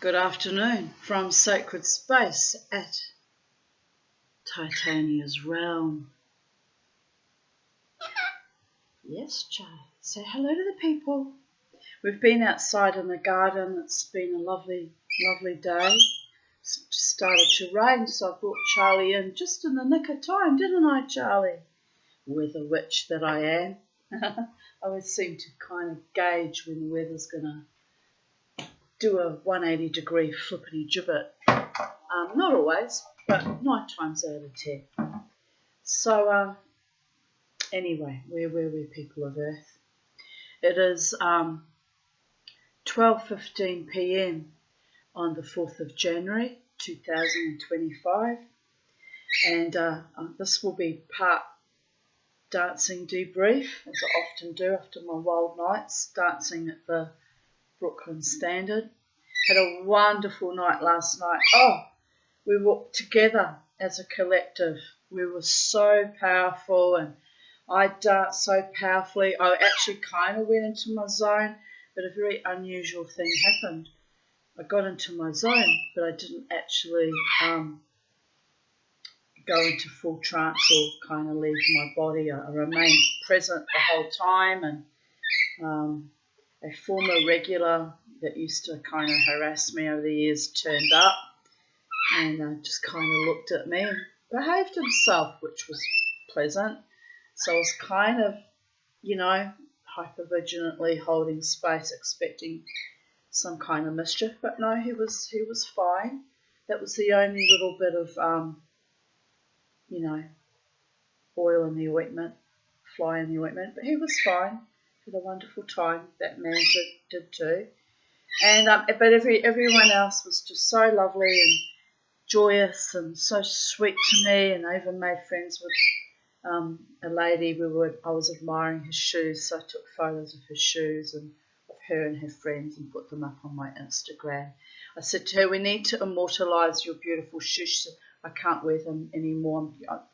Good afternoon from sacred space at Titania's realm. Yes, Jay, say hello to the people. We've been outside in the garden. It's been a lovely, lovely day. It's started to rain, so I brought Charlie in just in the nick of time, didn't I, Charlie? Weather witch that I am. I always seem to kind of gauge when the weather's going to do a 180 degree flippity gibbet. Not always, but 9 times out of 10. So, anyway, we're people of Earth. It is 12:15 p.m. on the 4th of January 2025, and this will be part dancing debrief, as I often do after my wild nights, dancing at the Brooklyn Standard. Had a wonderful night last night. Oh, we walked together as a collective. We were so powerful, and I danced so powerfully. I actually kind of went into my zone, but a very unusual thing happened. I got into my zone, but I didn't actually go into full trance or kind of leave my body. I remained present the whole time, and a former regular that used to kind of harass me over the years turned up and just kind of looked at me and behaved himself, which was pleasant. So I was kind of, hypervigilantly holding space, expecting some kind of mischief, but no, he was fine. That was the only little bit of, oil in the ointment, fly in the ointment, but he was fine. Had a wonderful time. That man did too. And but everyone else was just so lovely and joyous and so sweet to me. And I even made friends with a lady. I was admiring his shoes, so I took photos of his shoes and of her and her friends and put them up on my Instagram. I said to her, "We need to immortalise your beautiful shoes. I can't wear them anymore. They're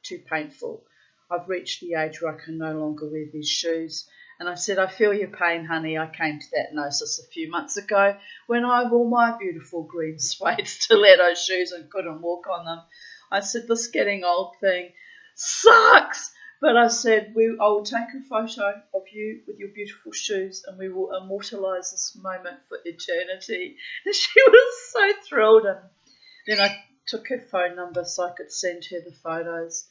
too painful. I've reached the age where I can no longer wear these shoes." And I said, "I feel your pain, honey. I came to that gnosis a few months ago when I wore my beautiful green suede stiletto shoes and couldn't walk on them." I said, "This getting old thing sucks." But I said, I will take a photo of you with your beautiful shoes and we will immortalise this moment for eternity. And she was so thrilled. And then I took her phone number so I could send her the photos.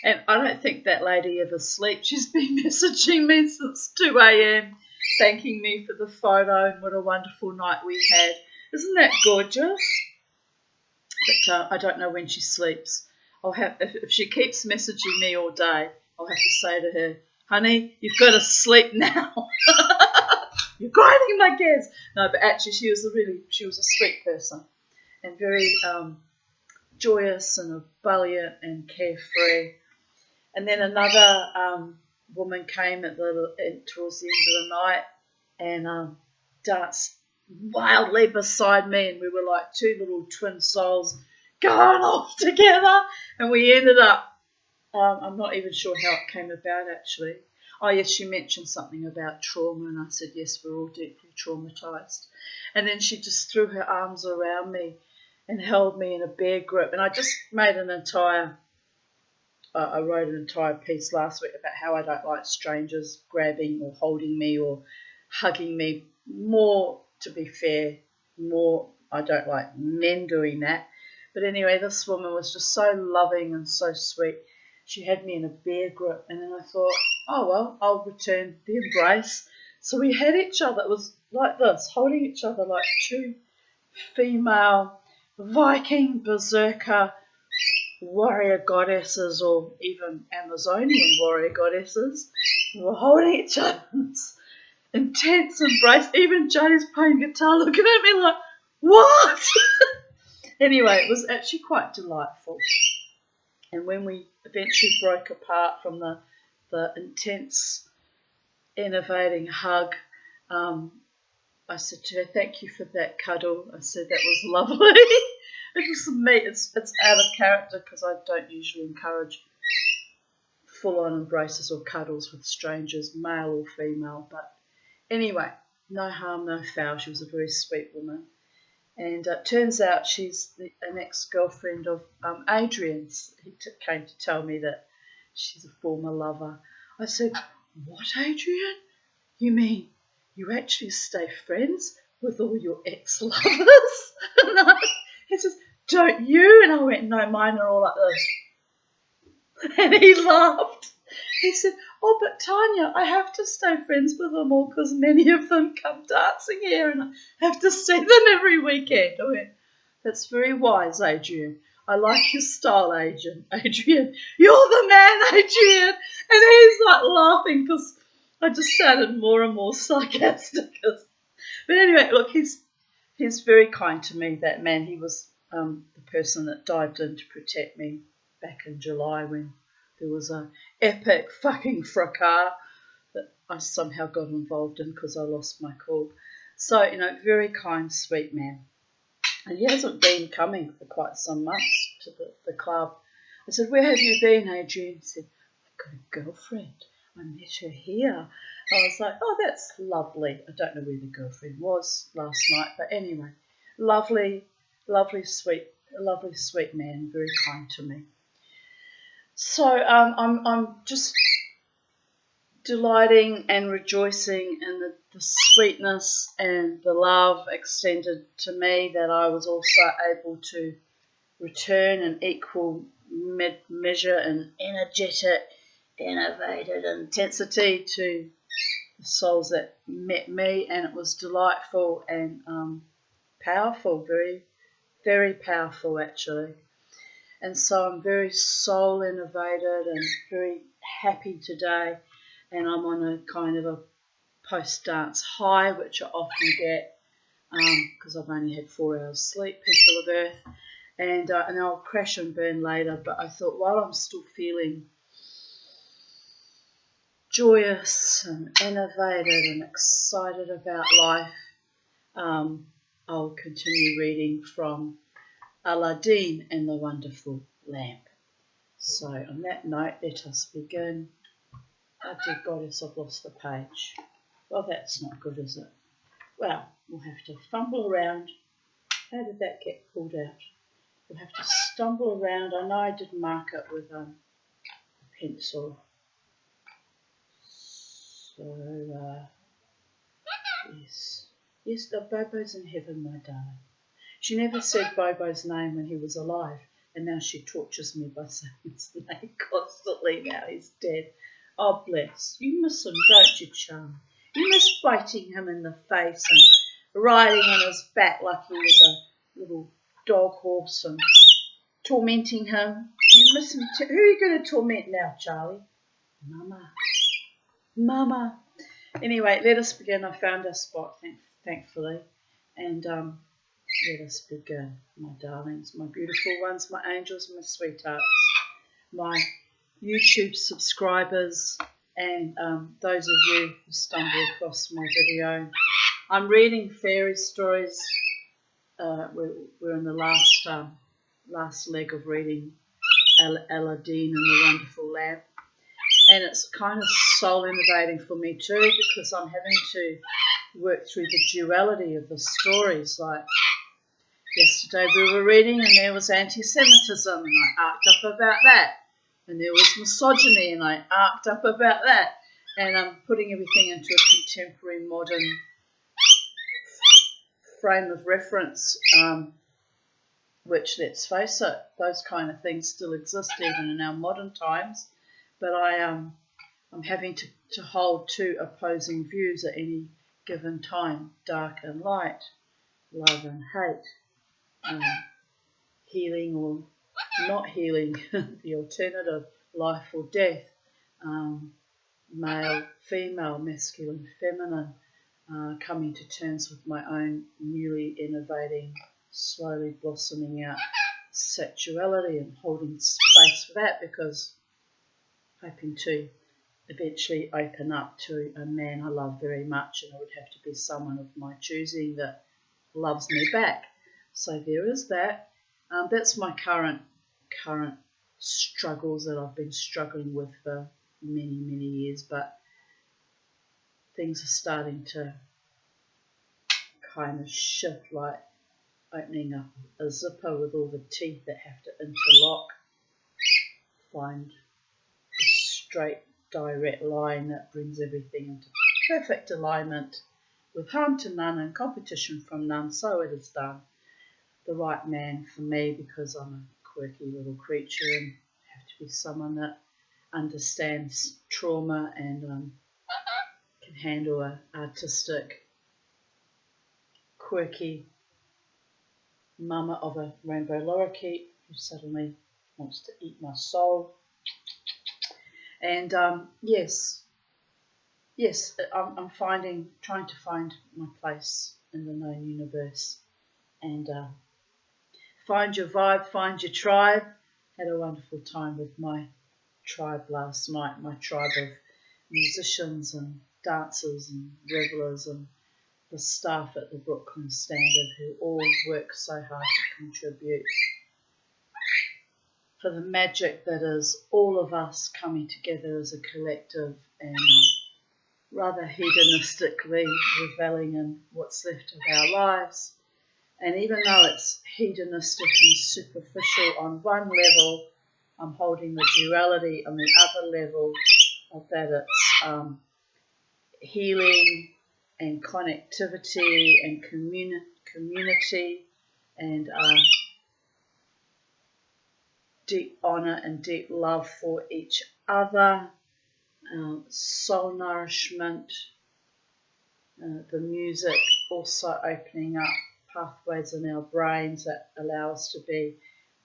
And I don't think that lady ever sleeps. She's been messaging me since 2 a.m, thanking me for the photo and what a wonderful night we had. Isn't that gorgeous? But I don't know when she sleeps. If she keeps messaging me all day, I'll have to say to her, "Honey, you've got to sleep now." You're grinding my gears. No, but actually she was a sweet person and very joyous and ebullient and carefree. And then another woman came towards the end of the night and danced wildly beside me, and we were like two little twin souls going off together. And we ended up, I'm not even sure how it came about actually. Oh yes, she mentioned something about trauma, and I said yes, we're all deeply traumatised. And then she just threw her arms around me and held me in a bear grip. And I just made I wrote an entire piece last week about how I don't like strangers grabbing or holding me or hugging me. More, to be fair, I don't like men doing that. But anyway, this woman was just so loving and so sweet. She had me in a bear grip, and then I thought, oh well, I'll return the embrace. So we had each other. It was like this, holding each other like two female Viking berserker warrior goddesses, or even Amazonian warrior goddesses. We were holding each other's intense embrace. Even Jody's playing guitar looking at me like, what? Anyway, it was actually quite delightful. And when we eventually broke apart from the intense, enervating hug, I said to her, "Thank you for that cuddle." I said, "That was lovely." It was me. It's out of character because I don't usually encourage full-on embraces or cuddles with strangers, male or female. But anyway, no harm, no foul. She was a very sweet woman. And it turns out she's an ex-girlfriend of Adrian's. He came to tell me that she's a former lover. I said, "What, Adrian? You mean you actually stay friends with all your ex-lovers?" He says, "Don't you?" And I went, "No, mine are all like this." And he laughed. He said, "Oh, but Tanya, I have to stay friends with them all because many of them come dancing here and I have to see them every weekend." I went, "That's very wise, Adrian. I like your style, Adrian. Adrian, you're the man, Adrian." And he's like laughing because I just sounded more and more sarcastic. But anyway, look, he's very kind to me, that man. He was the person that dived in to protect me back in July when there was a epic fucking fracas that I somehow got involved in because I lost my cool. So, very kind, sweet man. And he hasn't been coming for quite some months to the club. I said, "Where have you been, Adrian?" He said, "I've got a girlfriend. I met her here." I was like, "Oh, that's lovely." I don't know where the girlfriend was last night, but anyway, lovely, lovely, sweet man, very kind to me. So I'm just delighting and rejoicing in the sweetness and the love extended to me, that I was also able to return an equal measure and energetic, innovative intensity to the souls that met me, and it was delightful and powerful, very, very powerful actually. And so I'm very soul innovated and very happy today, and I'm on a kind of a post-dance high, which I often get because I've only had 4 hours sleep, people of Earth, and I'll crash and burn later. But I thought, while I'm still feeling joyous and innovative and excited about life, I'll continue reading from Aladdin and the Wonderful Lamp. So on that note, let us begin. Oh dear goddess, I've lost the page. Well, that's not good, is it? Well, we'll have to fumble around. How did that get pulled out? We'll have to stumble around. I know I did mark it with a pencil. So, yes, the Bobo's in heaven, my darling. She never said Bobo's name when he was alive, and now she tortures me by saying his name constantly. Now he's dead. Oh, bless. You miss him, don't you, Charlie? You miss biting him in the face and riding on his back like he was a little dog horse and tormenting him. You miss him too. Who are you going to torment now, Charlie? Mama. Anyway, let us begin. I found our spot, thankfully. And let us begin, my darlings, my beautiful ones, my angels, my sweethearts, my YouTube subscribers, and those of you who stumble across my video. I'm reading fairy stories. We're in the last leg of reading Aladdin and the Wonderful Lamp. And it's kind of soul innovating for me too, because I'm having to work through the duality of the stories. Like yesterday we were reading and there was anti-Semitism and I arced up about that. And there was misogyny and I arced up about that. And I'm putting everything into a contemporary modern frame of reference, which, let's face it, those kind of things still exist even in our modern times. But I'm having to hold two opposing views at any given time: dark and light, love and hate, healing or not healing, the alternative, life or death, male, female, masculine, feminine, coming to terms with my own newly innovating, slowly blossoming out sexuality and holding space for that, because hoping to eventually open up to a man I love very much, and it would have to be someone of my choosing that loves me back. So there is that. That's my current struggles that I've been struggling with for many, many years, but things are starting to kind of shift. Like opening up a zipper with all the teeth that have to interlock, find a straight, direct line that brings everything into perfect alignment with harm to none and competition from none. So it is done. The right man for me, because I'm a quirky little creature and have to be someone that understands trauma and can handle an artistic, quirky mama of a rainbow lorikeet who suddenly wants to eat my soul. And yes, I'm trying to find my place in the known universe, and find your vibe, find your tribe. Had a wonderful time with my tribe last night, my tribe of musicians and dancers and revellers and the staff at the Brooklyn Standard who all work so hard to contribute for the magic that is all of us coming together as a collective and rather hedonistically reveling in what's left of our lives. And even though it's hedonistic and superficial on one level, I'm holding the duality on the other level of that it's healing and connectivity and community and deep honour and deep love for each other, soul nourishment, the music also opening up pathways in our brains that allow us to be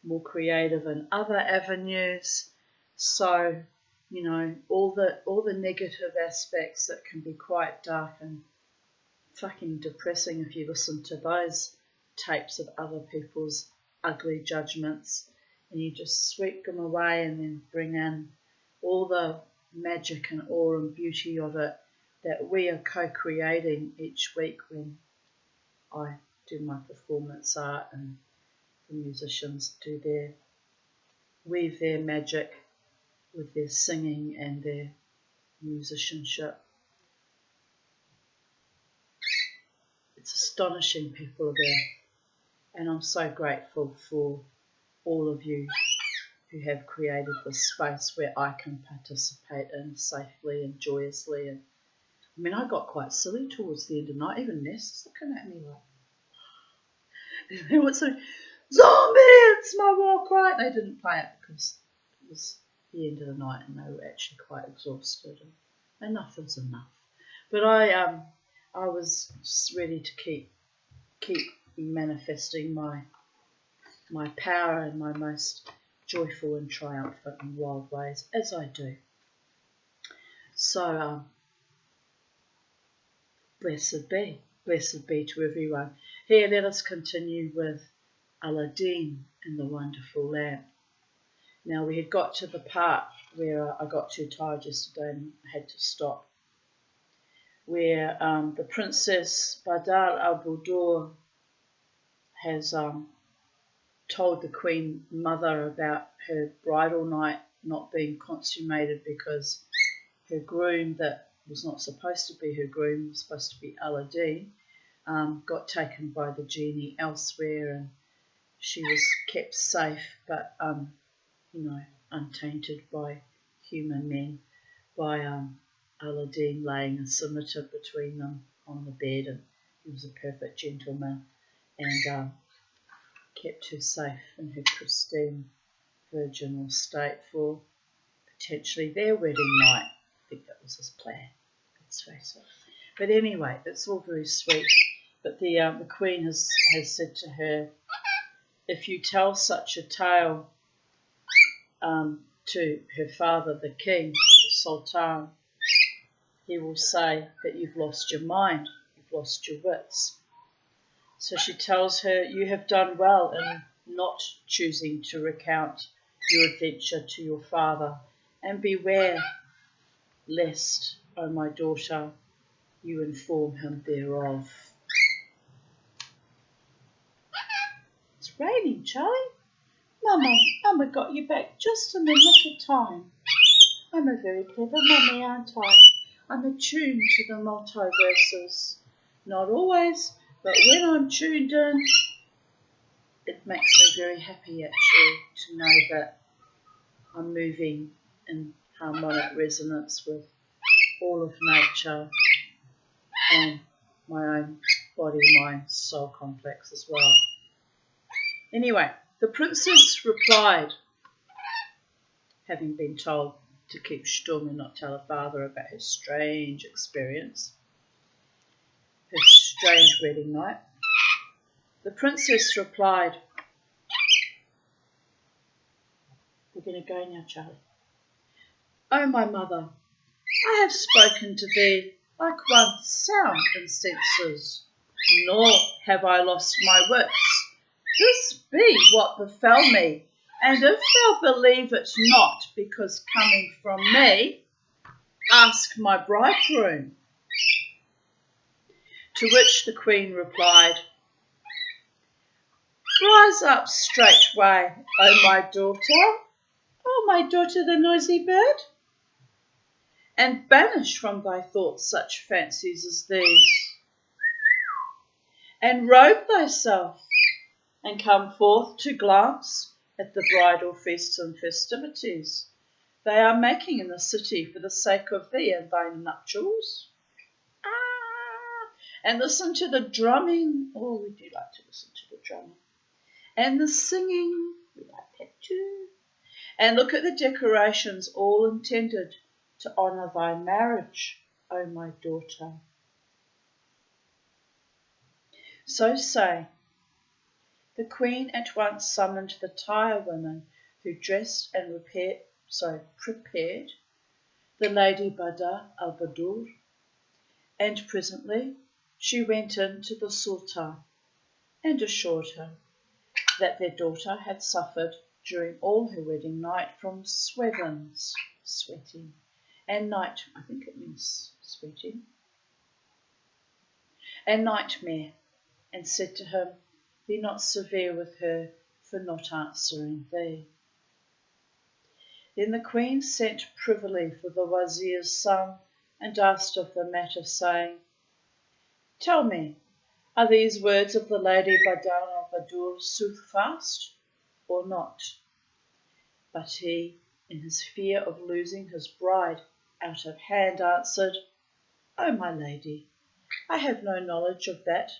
more creative in other avenues. So, you know, all the negative aspects that can be quite dark and fucking depressing if you listen to those tapes of other people's ugly judgments, and you just sweep them away and then bring in all the magic and awe and beauty of it that we are co-creating each week when I do my performance art and the musicians weave their magic with their singing and their musicianship. It's astonishing, people of Earth, and I'm so grateful for all of you who have created this space where I can participate in safely and joyously. And I mean, I got quite silly towards the end of the night. Even Ness was looking at me like, what's so, zombie, it's my war cry. They didn't play it because it was the end of the night and they were actually quite exhausted. And enough is enough. But I was ready to keep manifesting my power in my most joyful and triumphant and wild ways, as I do. So, blessed be to everyone. Here, let us continue with Aladdin and the Wonderful Lamp. Now, we had got to the part where I got too tired yesterday and had to stop, where the Princess Badar al-Budur has told the Queen Mother about her bridal night not being consummated because her groom, that was not supposed to be her groom, was supposed to be Aladdin, got taken by the genie elsewhere, and she was kept safe but untainted by human men, by Aladdin laying a scimitar between them on the bed, and he was a perfect gentleman and kept her safe in her pristine virginal state for potentially their wedding night. I think that was his plan, let's face it. But anyway, it's all very sweet. But the Queen has said to her, if you tell such a tale to her father, the king, the sultan, he will say that you've lost your mind, you've lost your wits. So she tells her, you have done well in not choosing to recount your adventure to your father, and beware lest, O my daughter, you inform him thereof. It's raining, Charlie. Mama got you back just in the nick of time. I'm a very clever mummy, aren't I? I'm attuned to the multiverses. Not always, but when I'm tuned in, it makes me very happy actually to know that I'm moving in harmonic resonance with all of nature and my own body, mind, soul complex as well. Anyway, the princess replied, having been told to keep stum and not tell her father about her strange experience, her strange wedding night. The princess replied, we're going to go now, Charlie. Oh, my mother, I have spoken to thee like one sound in senses, nor have I lost my wits. This be what befell me, and if thou believe it not, because coming from me, ask my bridegroom. To which the queen replied, rise up straightway, O my daughter the noisy bird, and banish from thy thoughts such fancies as these, and robe thyself, and come forth to glance at the bridal feasts and festivities they are making in the city for the sake of thee and thy nuptials. And listen to the drumming. Oh, we do like to listen to the drumming. And the singing. We like that too. And look at the decorations, all intended to honour thy marriage, O my daughter. So saying, the queen at once summoned the tire women who dressed and prepared the Lady Badr al-Badur, and presently she went in to the Sultan and assured him that their daughter had suffered during all her wedding night from sweating, and I think it means sweating, and nightmare, and said to him, be not severe with her for not answering thee. Then the queen sent privily for the wazir's son and asked of the matter, saying, tell me, are these words of the Lady Badr al-Badur soothfast or not? But he, in his fear of losing his bride out of hand, answered, O my lady, I have no knowledge of that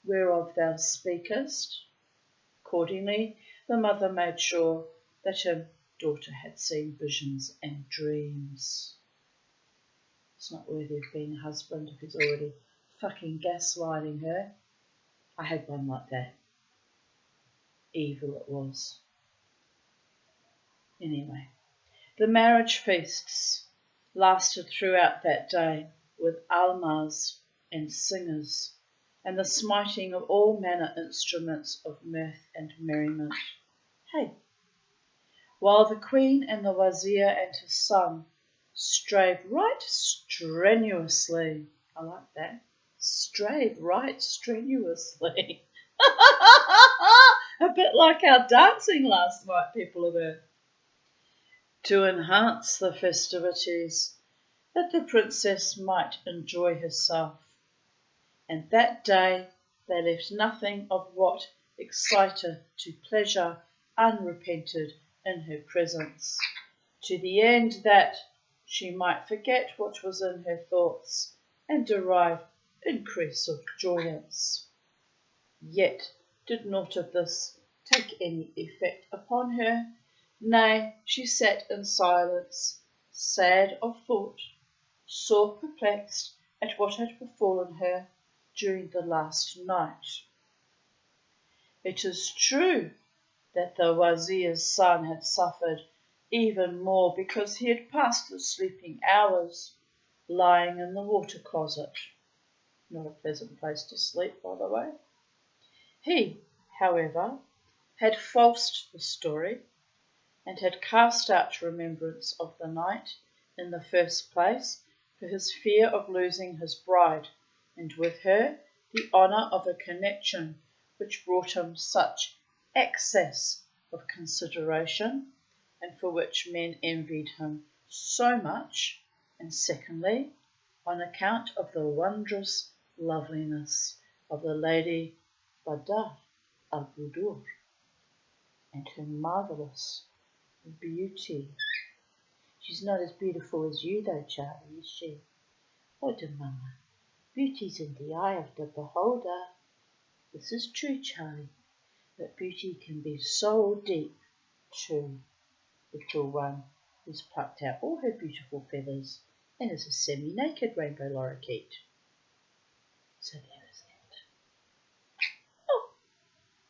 whereof thou speakest. Accordingly, the mother made sure that her daughter had seen visions and dreams. It's not worthy of being a husband if he's already fucking gaslighting her. I had one like that. Evil it was. Anyway, the marriage feasts lasted throughout that day with almaz and singers, and the smiting of all manner instruments of mirth and merriment. Hey! While the queen and the wazir and his son strave right strenuously. I like that. Strave right strenuously. A bit like our dancing last night, people of Earth. To enhance the festivities, that the princess might enjoy herself. And that day they left nothing of what exciteth to pleasure unrepented in her presence, to the end that she might forget what was in her thoughts and derive increase of joyance. Yet did naught of this take any effect upon her, nay, she sat in silence, sad of thought, sore perplexed at what had befallen her during the last night. It is true that the wazir's son had suffered even more because he had passed the sleeping hours lying in the water closet. Not a pleasant place to sleep, by the way. He, however, had falsed the story and had cast out remembrance of the night in the first place for his fear of losing his bride, and with her the honour of a connection which brought him such excess of consideration, and for which men envied him so much, and secondly, on account of the wondrous loveliness of the Lady Badr al-Badur. and her marvellous beauty. She's not as beautiful as you though, Charlie, is she? Oh dear Mama, beauty's in the eye of the beholder. This is true, Charlie, but beauty can be so deep, too. Little one who's plucked out all her beautiful feathers and is a semi-naked rainbow lorikeet. So there is that. Oh,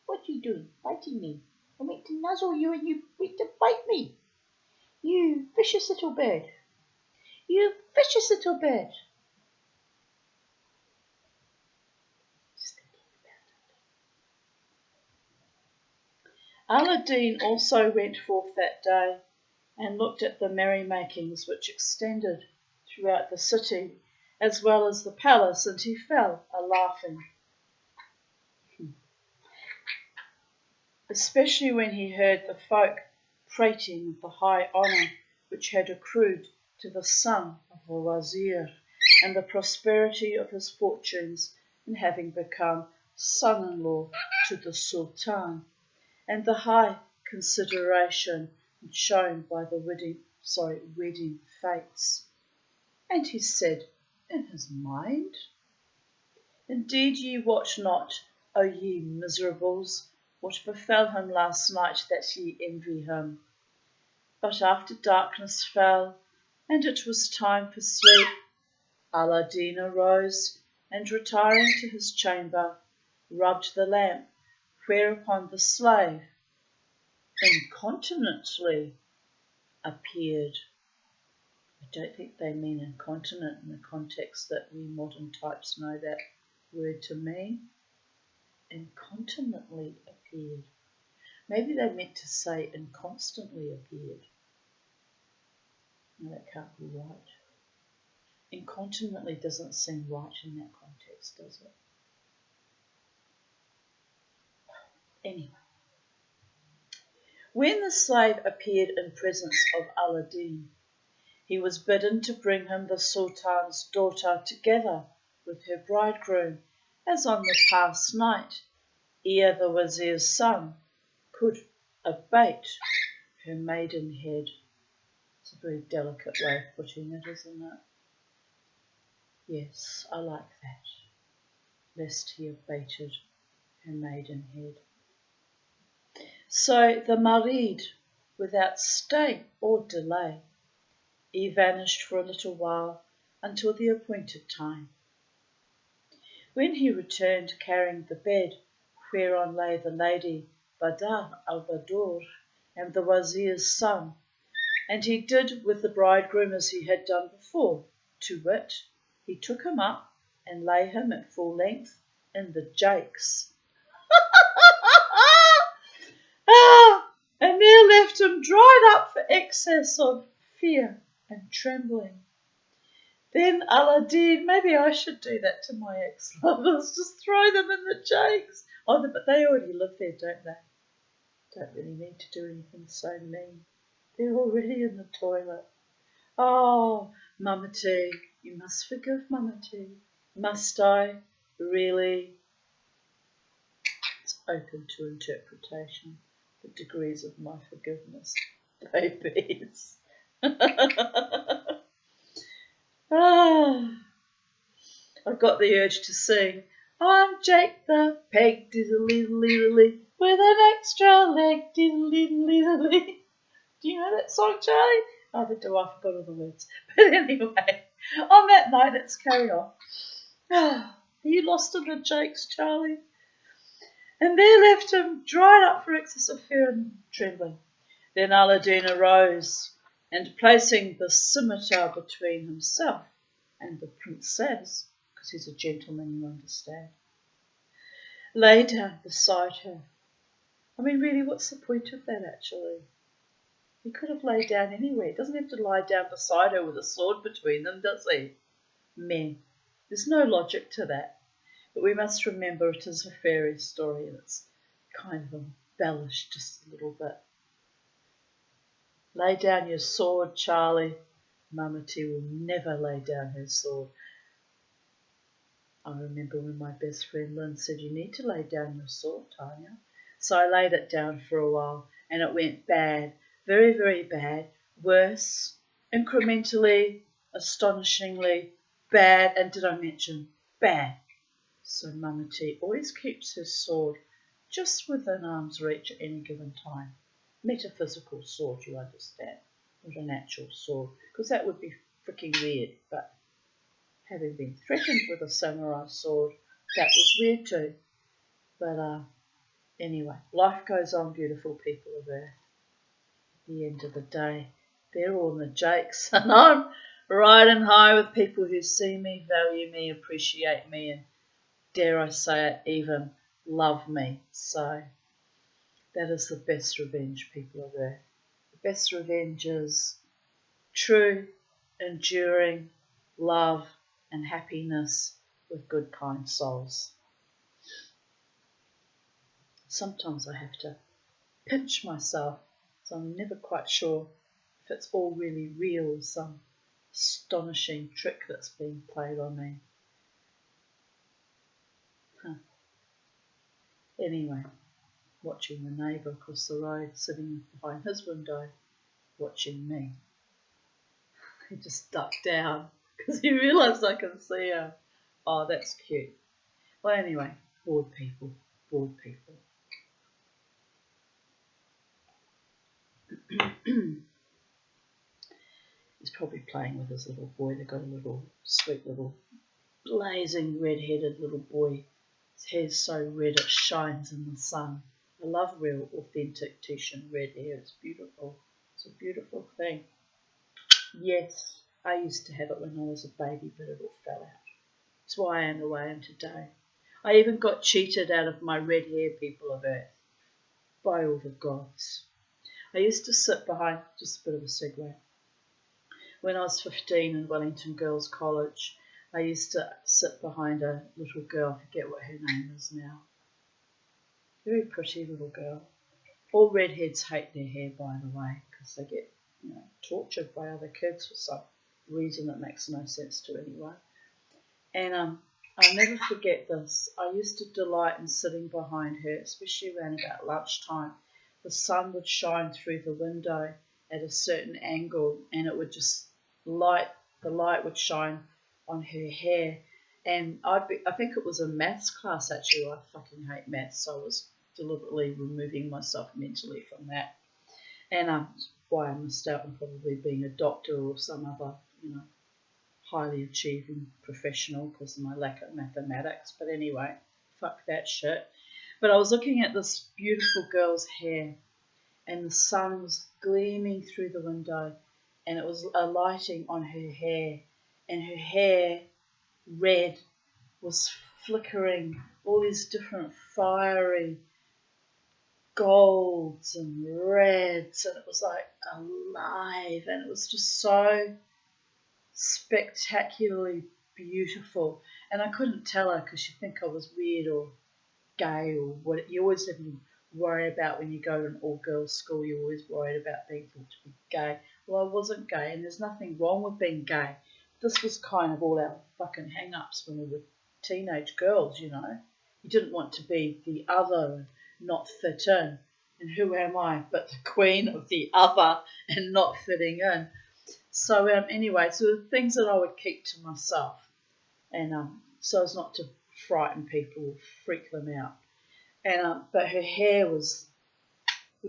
what are you doing, biting me? I went to nuzzle you and you went to bite me. You vicious little bird. You vicious little bird. Just thinking about it. Aladdin also went forth that day and looked at the merrymakings which extended throughout the city as well as the palace, and he fell a-laughing, especially when he heard the folk prating of the high honour which had accrued to the son of the wazir, and the prosperity of his fortunes in having become son-in-law to the sultan, and the high consideration shown by the wedding fates. And he said in his mind, Indeed ye wot not, O ye miserables, what befell him last night that ye envy him. But after darkness fell, and it was time for sleep, Aladdin arose, and retiring to his chamber, rubbed the lamp, whereupon the slave incontinently appeared. I don't think they mean incontinent in the context that we modern types know that word to mean. Incontinently appeared. Maybe they meant to say inconstantly appeared. No, that can't be right. Incontinently doesn't seem right in that context, does it? Anyway. When the slave appeared in presence of Aladdin, he was bidden to bring him the Sultan's daughter together with her bridegroom, as on the past night, ere the Wazir's son could abate her maidenhead. It's a very delicate way of putting it, isn't it? Yes, I like that, lest he abated her maidenhead. So the Marid, without stay or delay, he vanished for a little while until the appointed time. When he returned carrying the bed whereon lay the lady Badar al-Badur and the Wazir's son, and he did with the bridegroom as he had done before, to wit, he took him up and lay him at full length in the jakes. And there left him dried up for excess of fear and trembling. Then Aladdin, maybe I should do that to my ex-lovers, just throw them in the jakes. Oh, but they already live there, don't they? Don't really need to do anything so mean. They're already in the toilet. Oh, Mama T, you must forgive Mama T. Must I? Really? It's open to interpretation, the degrees of my forgiveness, babies. I've got the urge to sing, I'm Jake the Peg, diddly-diddly-diddly, with an extra leg, diddly-diddly-diddly. Do you know that song, Charlie? Either do, I forgot all the words. But anyway, on that note, let's carry on. Are you lost in the jakes, Charlie? And there left him dried up for excess of fear and trembling. Then Aladdin arose, and placing the scimitar between himself and the princess, because he's a gentleman, you understand, lay down beside her. I mean, really, what's the point of that, actually? He could have laid down anywhere. He doesn't have to lie down beside her with a sword between them, does he? Men. There's no logic to that. But we must remember it is a fairy story and it's kind of embellished just a little bit. Lay down your sword, Charlie. Mama T will never lay down her sword. I remember when my best friend Lynn said, you need to lay down your sword, Tanya. So I laid it down for a while and it went bad, very, very bad, worse, incrementally, astonishingly bad, and did I mention bad? So Mama T always keeps her sword just within arm's reach at any given time. Metaphysical sword, you understand, not an actual sword, because that would be freaking weird, but having been threatened with a samurai sword, that was weird too. But anyway, life goes on, beautiful people of Earth. At the end of the day, they're all in the jakes, and I'm riding high with people who see me, value me, appreciate me, and dare I say it, even love me. So that is the best revenge, people of Earth. The best revenge is true, enduring love and happiness with good, kind souls. Sometimes I have to pinch myself, so I'm never quite sure if it's all really real, some astonishing trick that's being played on me. Anyway, watching the neighbour across the road sitting behind his window, watching me. He just ducked down because he realised I can see her. Oh, that's cute. Well, anyway, bored people. He's probably playing with his little boy. They've got a little sweet little blazing red-headed little boy. His hair's so red it shines in the sun. I love real authentic Tishan red hair. It's beautiful. It's a beautiful thing. Yes, I used to have it when I was a baby, but it all fell out. That's why I am the way I am today. I even got cheated out of my red hair, people of Earth, by all the gods. I used to sit behind, just a bit of a segue, when I was 15 in Wellington Girls College, I used to sit behind a little girl, I forget what her name is now. Very pretty little girl. All redheads hate their hair, by the way, because they get tortured by other kids for some reason that makes no sense to anyone. And I'll never forget this. I used to delight in sitting behind her, especially around about lunchtime. The sun would shine through the window at a certain angle, and it would just the light would shine on her hair. And I think it was a maths class, actually. I fucking hate maths, so I was deliberately removing myself mentally from that. And why I missed out on probably being a doctor or some other, highly achieving professional because of my lack of mathematics. But anyway, fuck that shit. But I was looking at this beautiful girl's hair, and the sun was gleaming through the window, and it was alighting on her hair, and her hair, red, was flickering all these different fiery golds and reds, and it was like alive, and it was just so spectacularly beautiful. And I couldn't tell her because she'd think I was weird or gay or what. You always have to worry about when you go to an all-girls school. You're always worried about being thought to be gay. Well, I wasn't gay, and there's nothing wrong with being gay. This was kind of all our fucking hang-ups when we were teenage girls, You didn't want to be the other and not fit in. And who am I but the queen of the other and not fitting in? So anyway, so the things that I would keep to myself, and so as not to frighten people or freak them out. And but her hair would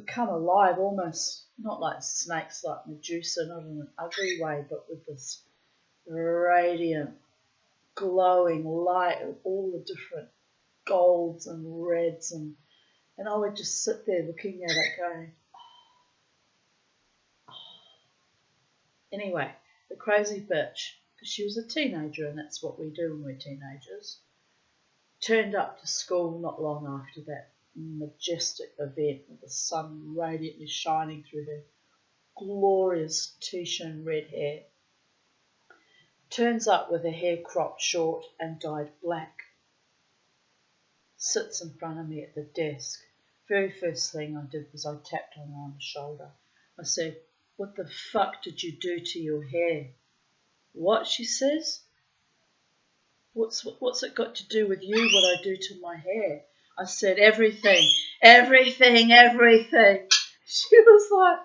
come alive, almost not like snakes, like Medusa, not in an ugly way, but with this radiant, glowing light of all the different golds and reds, and I would just sit there looking at it going, oh. Anyway, the crazy bitch, because she was a teenager, and that's what we do when we're teenagers, turned up to school not long after that majestic event with the sun radiantly shining through her glorious Tishan red hair. Turns up with her hair cropped short and dyed black. Sits in front of me at the desk. Very first thing I did was I tapped on her on the shoulder. I said, "What the fuck did you do to your hair?" "What?" she says. What's it got to do with you, what I do to my hair?" I said, everything. She was like,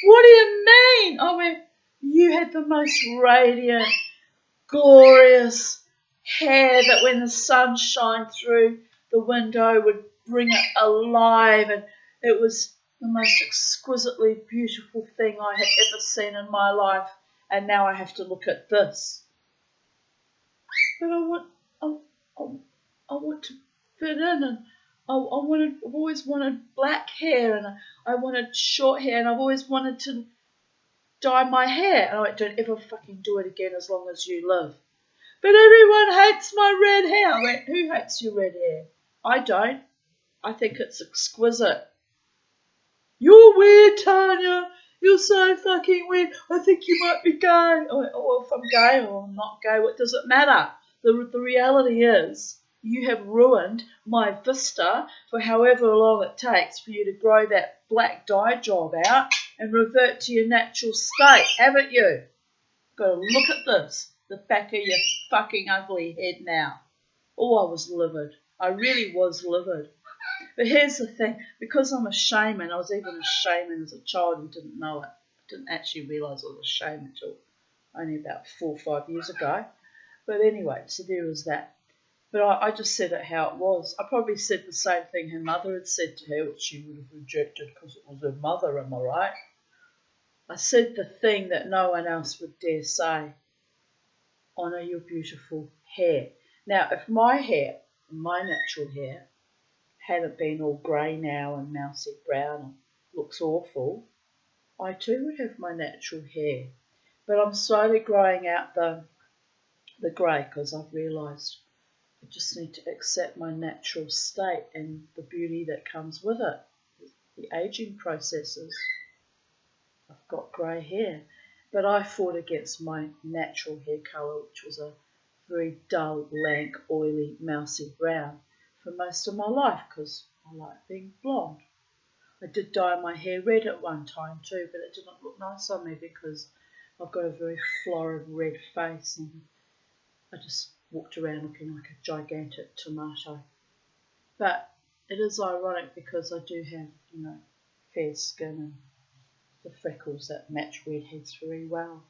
what do you mean? I went, you had the most radiant, glorious hair that when the sun shined through the window would bring it alive, and it was the most exquisitely beautiful thing I had ever seen in my life, and now I have to look at this. But I want to fit in, and I've always wanted black hair, and I wanted short hair, and I've always wanted to dye my hair. And I went, don't ever fucking do it again as long as you live. But everyone hates my red hair. I went, who hates your red hair? I don't. I think it's exquisite. You're weird, Tanya. You're so fucking weird. I think you might be gay. I went, oh, well, if I'm gay or I'm not gay, what does it matter? The reality is you have ruined my vista for however long it takes for you to grow that black dye job out and revert to your natural state, haven't you? Got to look at this, the back of your fucking ugly head now. Oh, I was livid. I really was livid. But here's the thing, because I'm a shaman, I was even a shaman as a child and didn't know it. I didn't actually realise I was a shaman until only about 4 or 5 years ago. But anyway, so there was that. But I just said it how it was. I probably said the same thing her mother had said to her, which she would have rejected because it was her mother, am I right? I said the thing that no one else would dare say. Honour your beautiful hair. Now, if my hair, my natural hair, hadn't been all grey now and mousy brown and looks awful, I too would have my natural hair. But I'm slowly growing out the grey because I've realised I just need to accept my natural state and the beauty that comes with it, the ageing processes. I've got grey hair, but I fought against my natural hair colour, which was a very dull, lank, oily, mousy brown for most of my life because I like being blonde. I did dye my hair red at one time too, but it didn't look nice on me because I've got a very florid red face and I just walked around looking like a gigantic tomato. But it is ironic because I do have, fair skin and the freckles that match redheads very well.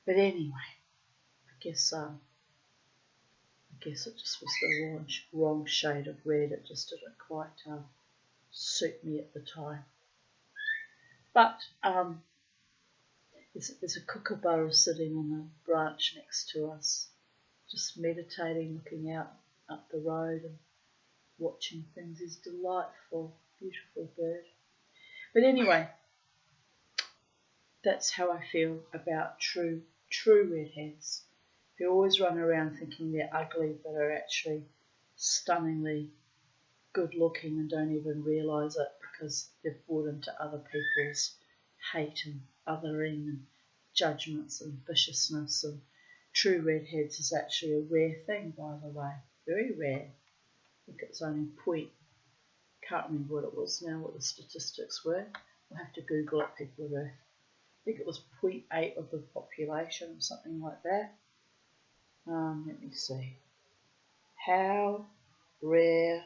But anyway, I guess it just was the wrong shade of red. It just didn't quite suit me at the time. But there's a kookaburra sitting on the branch next to us, just meditating, looking out up the road and watching things. He's delightful, beautiful bird. But anyway, that's how I feel about true redheads who always run around thinking they're ugly but are actually stunningly good looking and don't even realise it because they've bought into other people's hate and othering and judgments and viciousness. And true redheads is actually a rare thing, by the way, very rare. I think it's only can't remember what it was now, what the statistics were. We'll have to Google it, people of Earth. I think it was 0.8 of the population or something like that. Let me see. How rare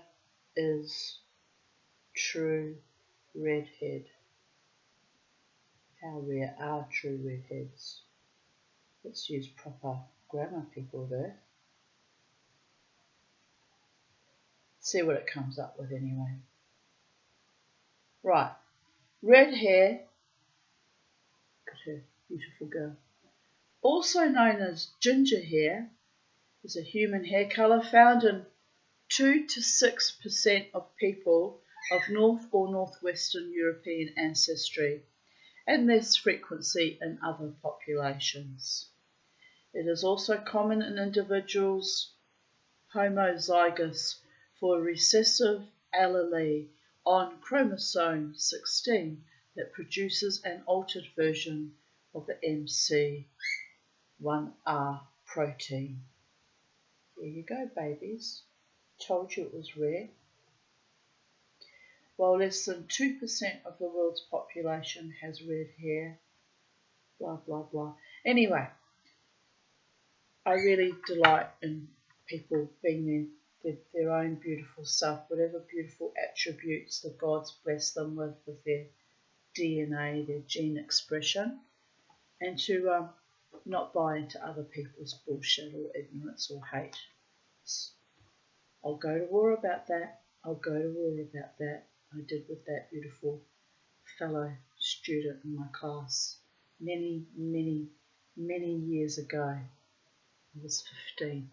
is true redhead? How rare are true redheads? Let's use proper grammar, people of Earth. See what it comes up with anyway. Right, red hair, look at her, beautiful girl. Also known as ginger hair, is a human hair colour found in 2 to 6% of people of North or Northwestern European ancestry, and less frequency in other populations. It is also common in individuals homozygous for a recessive allele on chromosome 16 that produces an altered version of the MC1R protein. There you go, babies. Told you it was rare. While less than 2% of the world's population has red hair, blah, blah, blah. Anyway, I really delight in people being their own beautiful self, whatever beautiful attributes the gods bless them with their DNA, their gene expression, and to not buy into other people's bullshit or ignorance or hate. I'll go to war about that. I'll go to war about that. I did with that beautiful fellow student in my class many, many, many years ago. I was 15,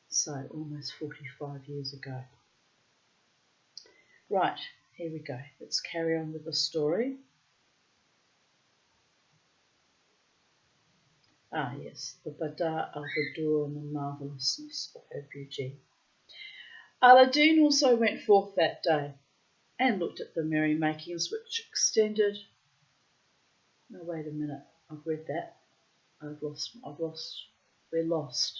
so almost 45 years ago. Right, here we go. Let's carry on with the story. Ah yes, the Bada al-Badur and the marvellousness of her beauty. Aladdin also went forth that day and looked at the merrymakings which extended. No, wait a minute, I've read that. We're lost.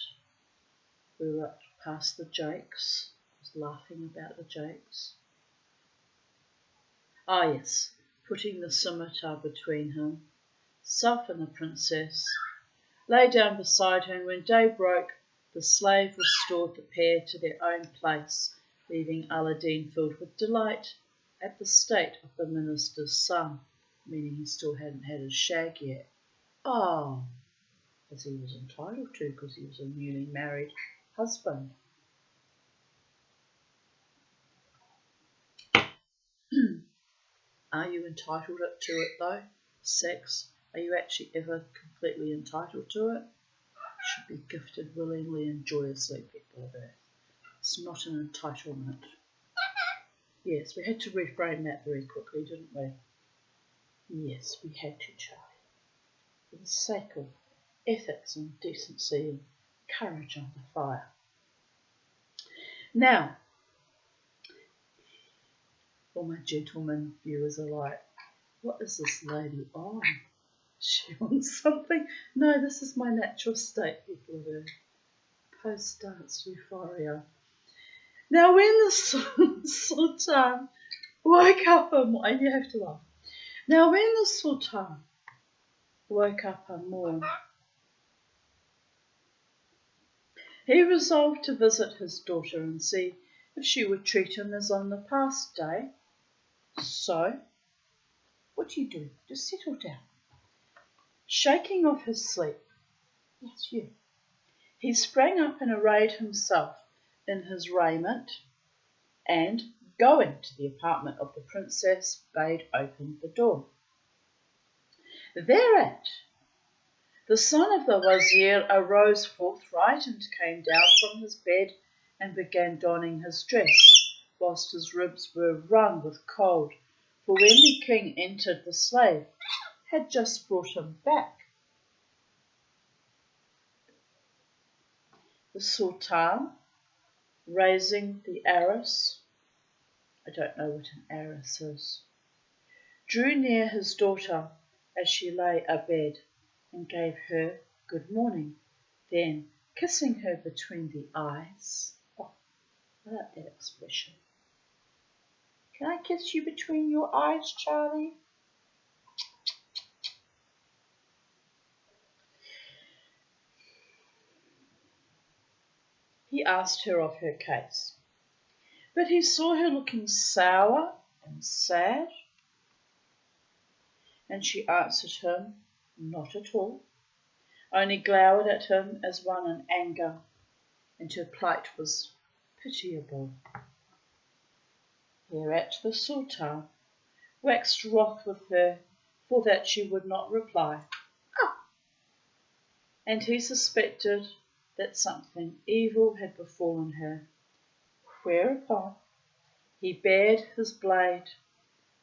We were past the Jakes. I was laughing about the Jakes. Ah yes, putting the scimitar between himself and the princess, lay down beside her, and when day broke, the slave restored the pair to their own place, leaving Aladdin filled with delight at the state of the minister's son, meaning he still hadn't had his shag yet. Oh, as he was entitled to, because he was a newly married husband. Are you entitled to it though? Sex? Are you actually ever completely entitled to it? Should be gifted willingly and joyously, people of earth. It's not an entitlement. Yes, we had to reframe that very quickly, didn't we? Yes, we had to, Charlie. For the sake of ethics and decency and courage under fire. Now, all my gentlemen viewers are like, what is this lady on? She wants something? No, this is my natural state, people of earth. Post-dance euphoria. Now, when the Sultan woke up, and you have to laugh. Now, when the Sultan woke up a morn, he resolved to visit his daughter and see if she would treat him as on the past day. So, what do you do? Just settle down. Shaking off his sleep, that's you. He sprang up and arrayed himself in his raiment and, going to the apartment of the princess, bade open the door. Thereat, the son of the wazir arose forthright and came down from his bed and began donning his dress, whilst his ribs were wrung with cold, for when the king entered, the slave had just brought him back. The Sultan, raising the arras, I don't know what an arras is, drew near his daughter as she lay abed and gave her good morning. Then, kissing her between the eyes, oh, I like that expression. Can I kiss you between your eyes, Charlie? He asked her of her case, but he saw her looking sour and sad, and she answered him, not at all, only glowered at him as one in anger, and her plight was pitiable. Hereat the Sultan waxed wroth with her for that she would not reply. And he suspected that something evil had befallen her, whereupon he bared his blade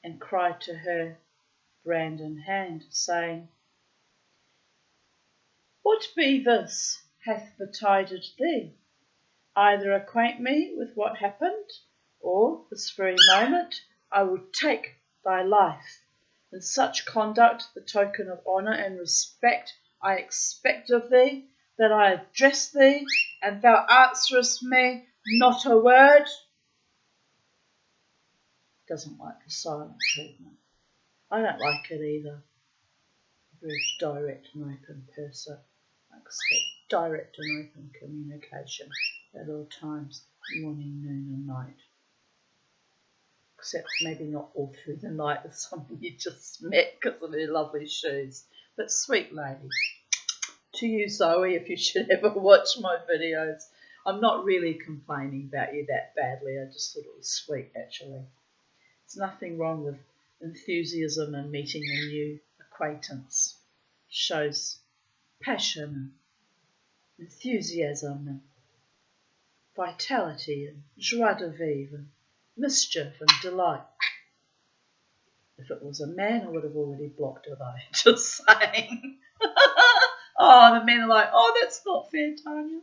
and cried to her, brand in hand, saying, What be this hath betided thee? Either acquaint me with what happened, or this very moment I will take thy life. In such conduct the token of honour and respect I expect of thee, that I address thee, and thou answerest me not a word. Doesn't like the silent treatment. I don't like it either. A very direct and open person. I expect direct and open communication at all times, morning, noon and night. except maybe not all through the night with someone you just met because of their lovely shoes. But sweet lady. To you, Zoe, if you should ever watch my videos. I'm not really complaining about you that badly. I just thought it was sweet, actually. There's nothing wrong with enthusiasm and meeting a new acquaintance. Shows passion, and enthusiasm, and vitality, and joie de vivre, and mischief and delight. If it was a man, I would have already blocked her though. Just saying. Oh, the men are like, oh, that's not fair, Tanya.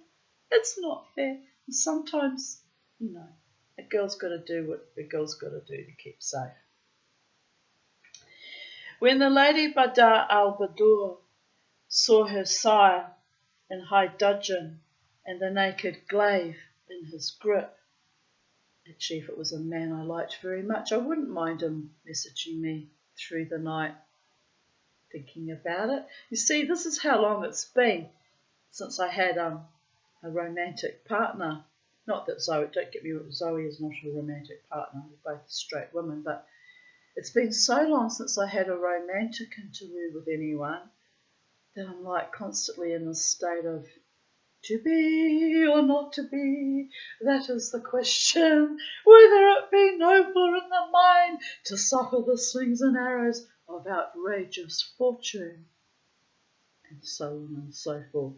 It's not fair. And sometimes, a girl's got to do what a girl's got to do to keep safe. When the Lady Badar al-Badur saw her sire in high dudgeon and the naked glaive in his grip, actually, if it was a man I liked very much, I wouldn't mind him messaging me through the night, thinking about it. You see, this is how long it's been since I had a romantic partner. Not that Zoe, don't get me wrong, Zoe is not a romantic partner. We're both straight women, but it's been so long since I had a romantic interview with anyone that I'm like constantly in a state of to be or not to be, that is the question, whether it be nobler in the mind to suffer the slings and arrows of outrageous fortune, and so on and so forth.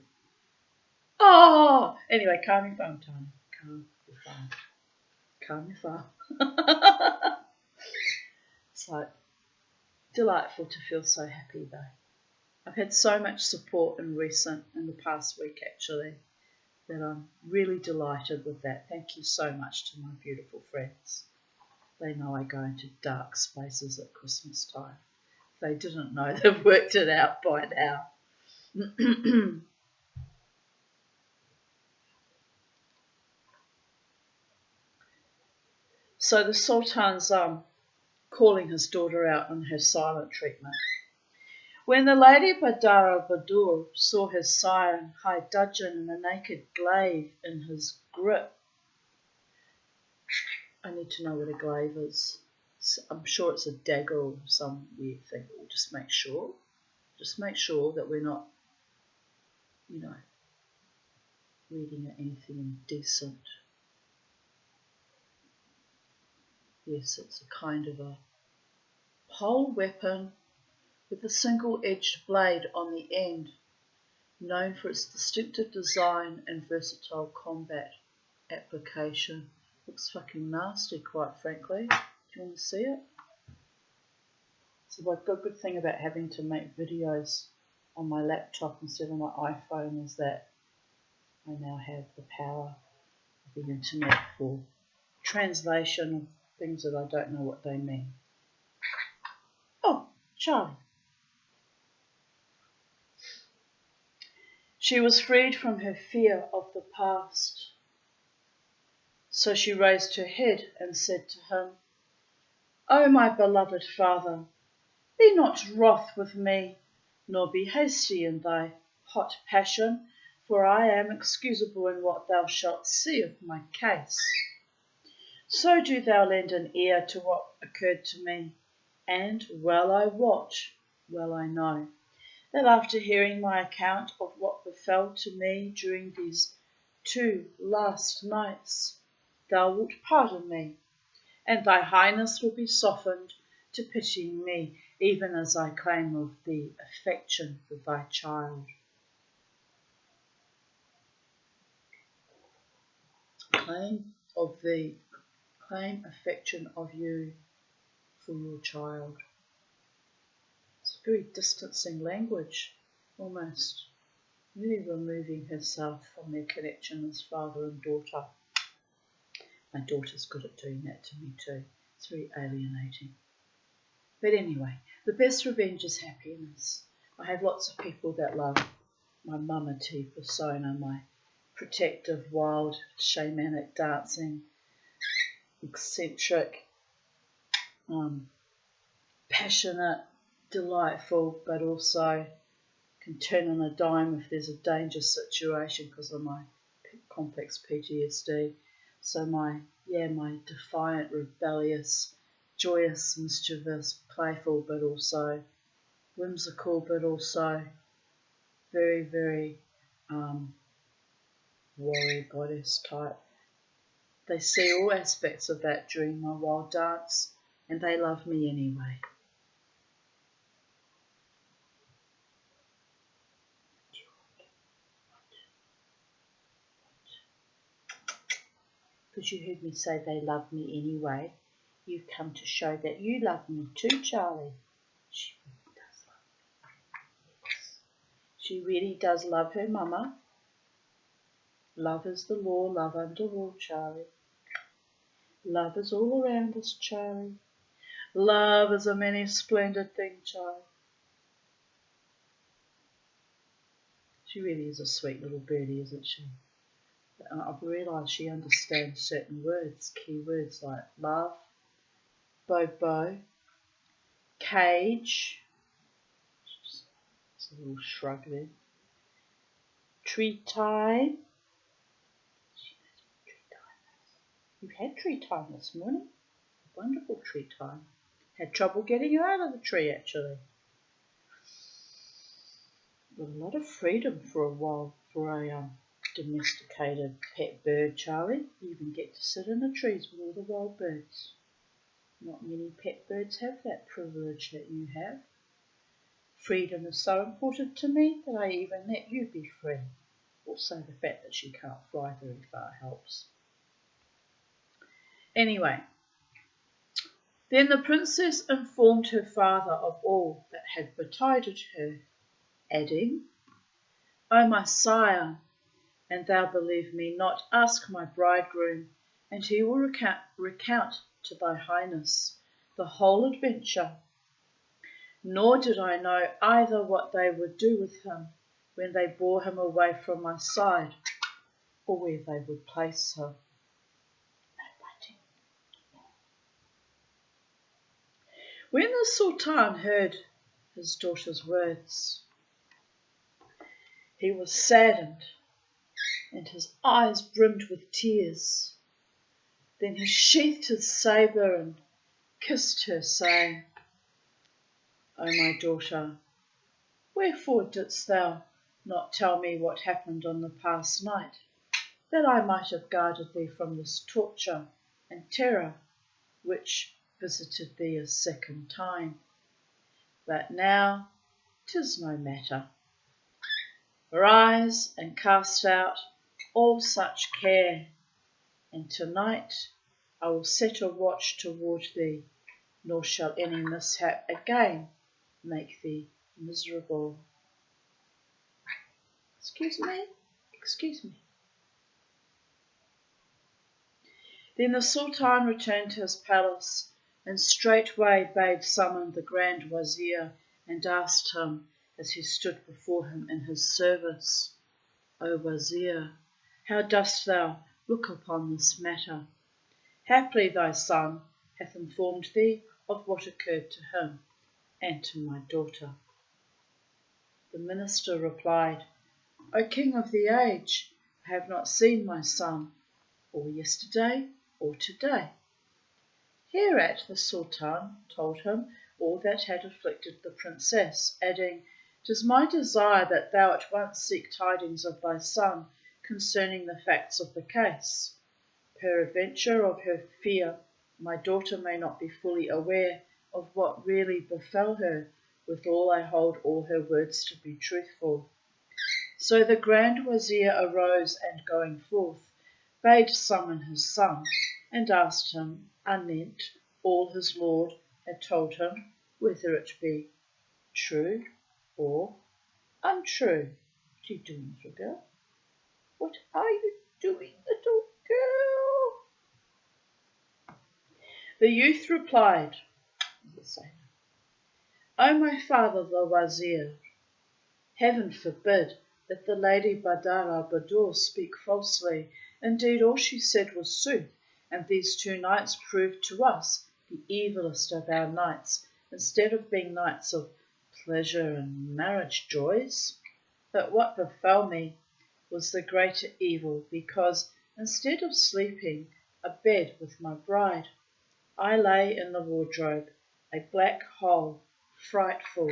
Oh! Anyway, calm your phone, Tony. Calm your phone. Calm your phone. It's like delightful to feel so happy though. I've had so much support in the past week actually, that I'm really delighted with that. Thank you so much to my beautiful friends. They know I go into dark spaces at Christmas time. If they didn't know, they've worked it out by now. So the Sultan's calling his daughter out on her silent treatment. When the Lady Badar al-Badur saw his sire in high dudgeon and a naked glaive in his grip, I need to know what a glaive is. I'm sure it's a dagger or some weird thing. We'll just make sure that we're not, reading anything indecent. Yes, it's a kind of a pole weapon with a single-edged blade on the end, known for its distinctive design and versatile combat application. Looks fucking nasty, quite frankly. Do you want to see it? So the good thing about having to make videos on my laptop instead of my iPhone is that I now have the power of the internet for translation of things that I don't know what they mean. Oh, Charlie. She was freed from her fear of the past. So she raised her head and said to him, O my beloved father, be not wroth with me, nor be hasty in thy hot passion, for I am excusable in what thou shalt see of my case. So do thou lend an ear to what occurred to me, and well I watch, well I know, that after hearing my account of what befell to me during these 2 last nights, thou wilt pardon me, and thy highness will be softened to pitying me, even as I claim of thee affection for thy child. Claim affection of you for your child. It's very distancing language, almost really removing herself from their connection as father and daughter. My daughter's good at doing that to me too. It's very alienating. But anyway, the best revenge is happiness. I have lots of people that love my Mama T persona, my protective, wild, shamanic dancing, eccentric, passionate, delightful, but also can turn on a dime if there's a dangerous situation because of my complex PTSD. So my defiant, rebellious, joyous, mischievous, playful, but also whimsical, but also very, very warrior goddess type. They see all aspects of that during my wild dance, and they love me anyway. Because you heard me say they love me anyway, you've come to show that you love me too, Charlie. She really does love me. Yes. She really does love her mama. Love is the law, love under all, Charlie. Love is all around us, Charlie. Love is a many splendid thing, Charlie. She really is a sweet little birdie, isn't she? I've realised she understands certain words, key words like love, bobo, cage, just a little shrug there, tree time. She knows what tree time is. You had tree time this morning. Wonderful tree time. Had trouble getting you out of the tree, actually. Got a lot of freedom for a domesticated pet bird, Charlie. You even get to sit in the trees with all the wild birds. Not many pet birds have that privilege that you have. Freedom is so important to me that I even let you be free. Also, the fact that she can't fly very far helps. Anyway, then the princess informed her father of all that had betided her, adding, O my sire, and thou believe me not, ask my bridegroom, and he will recount to thy highness the whole adventure. Nor did I know either what they would do with him when they bore him away from my side, or where they would place him. When the Sultan heard his daughter's words, he was saddened, and his eyes brimmed with tears. Then he sheathed his sabre and kissed her, saying, O my daughter, wherefore didst thou not tell me what happened on the past night, that I might have guarded thee from this torture and terror which visited thee a second time? But now 'tis no matter. Arise and cast out all such care, and tonight I will set a watch toward thee, nor shall any mishap again make thee miserable. Excuse me. Then the Sultan returned to his palace, and straightway bade summon the Grand Wazir, and asked him, as he stood before him in his service, O Wazir, how dost thou look upon this matter? Haply thy son hath informed thee of what occurred to him and to my daughter. The minister replied, O King of the age, I have not seen my son, or yesterday or today. Hereat the Sultan told him all that had afflicted the princess, adding, 'Tis my desire that thou at once seek tidings of thy son concerning the facts of the case. Peradventure of her fear my daughter may not be fully aware of what really befell her, withal I hold all her words to be truthful. So the Grand Wazir arose and going forth, bade summon his son, and asked him anent all his lord had told him, whether it be true or untrue. What are you doing, little girl? What are you doing, little girl? The youth replied, O my father the Wazir, heaven forbid that the lady Badar al-Badur speak falsely. Indeed, all she said was sooth, and these 2 nights proved to us the evilest of our nights, instead of being nights of pleasure and marriage joys. But what befell me was the greater evil, because instead of sleeping abed with my bride, I lay in the wardrobe, a black hole, frightful,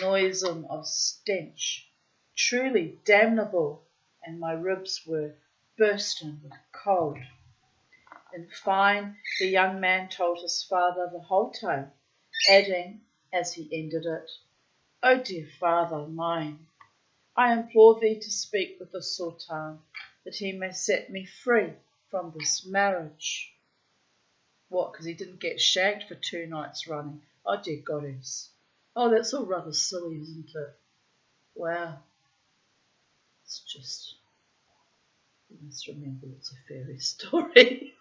noisome of stench, truly damnable, and my ribs were bursting with cold. In fine, the young man told his father the whole tale, adding, as he ended it, "O dear father mine, I implore thee to speak with the Sultan, that he may set me free from this marriage." What, because he didn't get shagged for 2 nights running? Oh dear goddess. Oh, that's all rather silly, isn't it? Wow. It's just, you must remember it's a fairy story.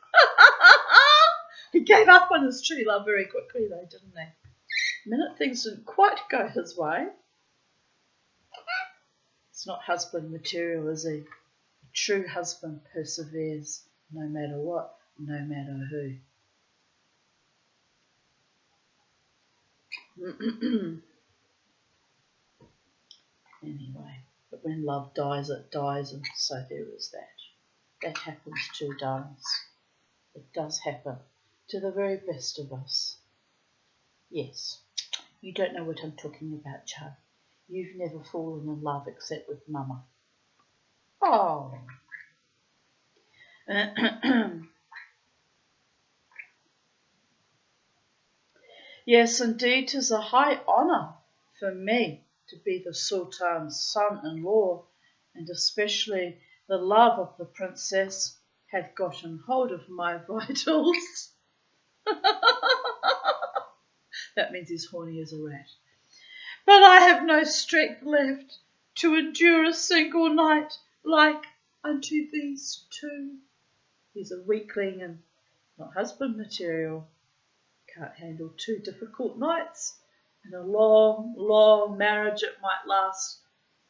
He gave up on his true love very quickly though, didn't he? The minute things didn't quite go his way, it's not husband material, is he? A true husband perseveres no matter what, no matter who. Anyway, but when love dies, it dies, and so there is that. That happens too, darlings. It does happen to the very best of us. Yes, you don't know what I'm talking about, Chad. You've never fallen in love except with Mama. Oh. Yes, indeed, 'tis a high honour for me to be the Sultan's son-in-law, and especially the love of the princess hath gotten hold of my vitals. That means he's horny as a rat. But I have no strength left to endure a single night like unto these two. He's a weakling and not husband material. Can't handle 2 difficult nights. In a long, long marriage it might last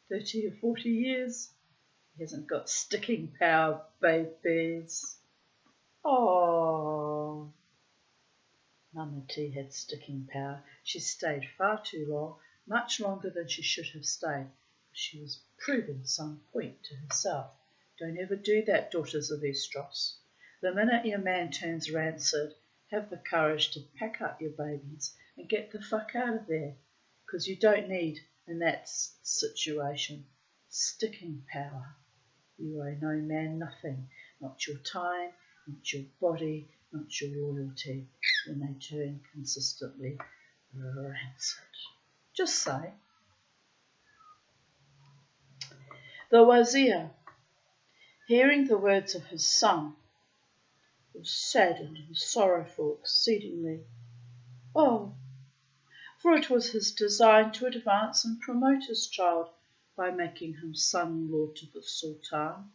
30 or 40 years. He hasn't got sticking power, babies. Oh, Mama T had sticking power. She stayed far too long, much longer than she should have stayed. She was proving some point to herself. Don't ever do that, daughters of Estros. The minute your man turns rancid, have the courage to pack up your babies and get the fuck out of there, because you don't need, in that situation, sticking power. You owe no man nothing, not your time, not your body, not your loyalty, when they turn consistently rancid. Just say. The Wazir, hearing the words of his son, was saddened and sorrowful exceedingly. Oh, for it was his design to advance and promote his child by making him son-in-law to the Sultan.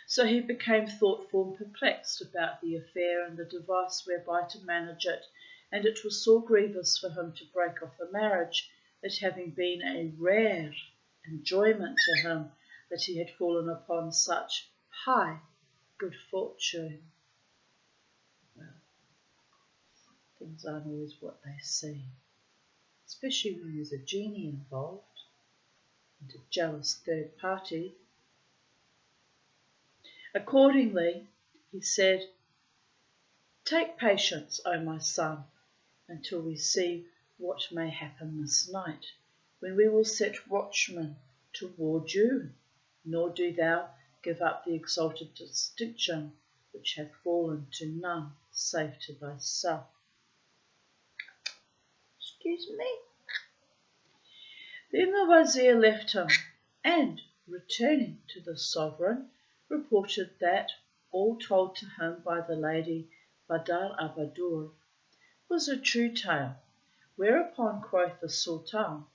So he became thoughtful and perplexed about the affair and the device whereby to manage it, and it was sore grievous for him to break off the marriage, it having been a rare enjoyment to him that he had fallen upon such high good fortune. Well, things aren't always what they seem, especially when there's a genie involved and a jealous third party. Accordingly, he said, "Take patience, O my son, until we see what may happen this night, when we will set watchmen to ward you, nor do thou give up the exalted distinction which hath fallen to none save to thyself." Excuse me. Then the Wazir left him, and, returning to the sovereign, reported that all told to him by the lady Badar Abadur was a true tale, whereupon quoth the Sultan,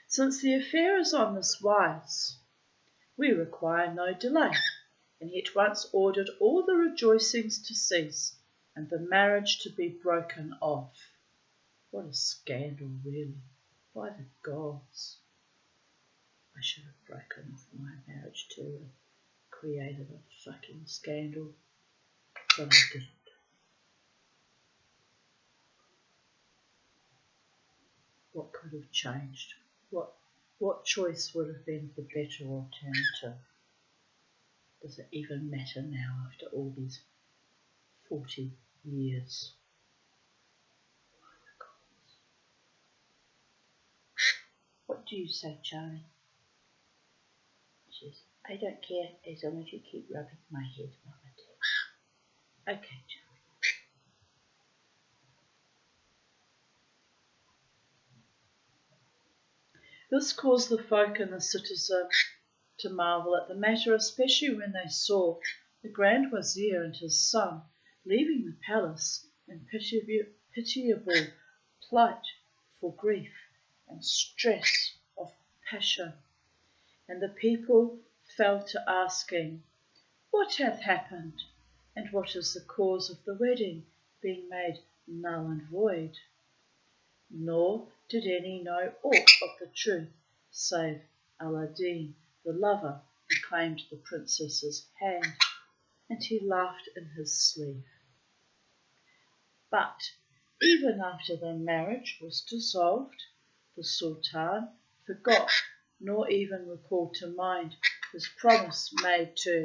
"Since the affair is on this wise, we require no delay," and he at once ordered all the rejoicings to cease and the marriage to be broken off. What a scandal, really. By the gods. I should have broken off my marriage too and created a fucking scandal, but I didn't. What could have changed? What choice would have been the better alternative? Does it even matter now after all these 40 years. What do you say, Charlie? She says, I don't care as long as you keep rubbing my head, Mama dear. Okay, Charlie. This caused the folk and the citizen to marvel at the matter, especially when they saw the Grand Wazir and his son leaving the palace in pitiable plight for grief and stress of passion. And the people fell to asking, what hath happened, and what is the cause of the wedding being made null and void? Nor did any know aught of the truth, save Aladdin, the lover, who claimed the princess's hand, and he laughed in his sleeve. But even after the marriage was dissolved, the Sultan forgot nor even recalled to mind his promise made to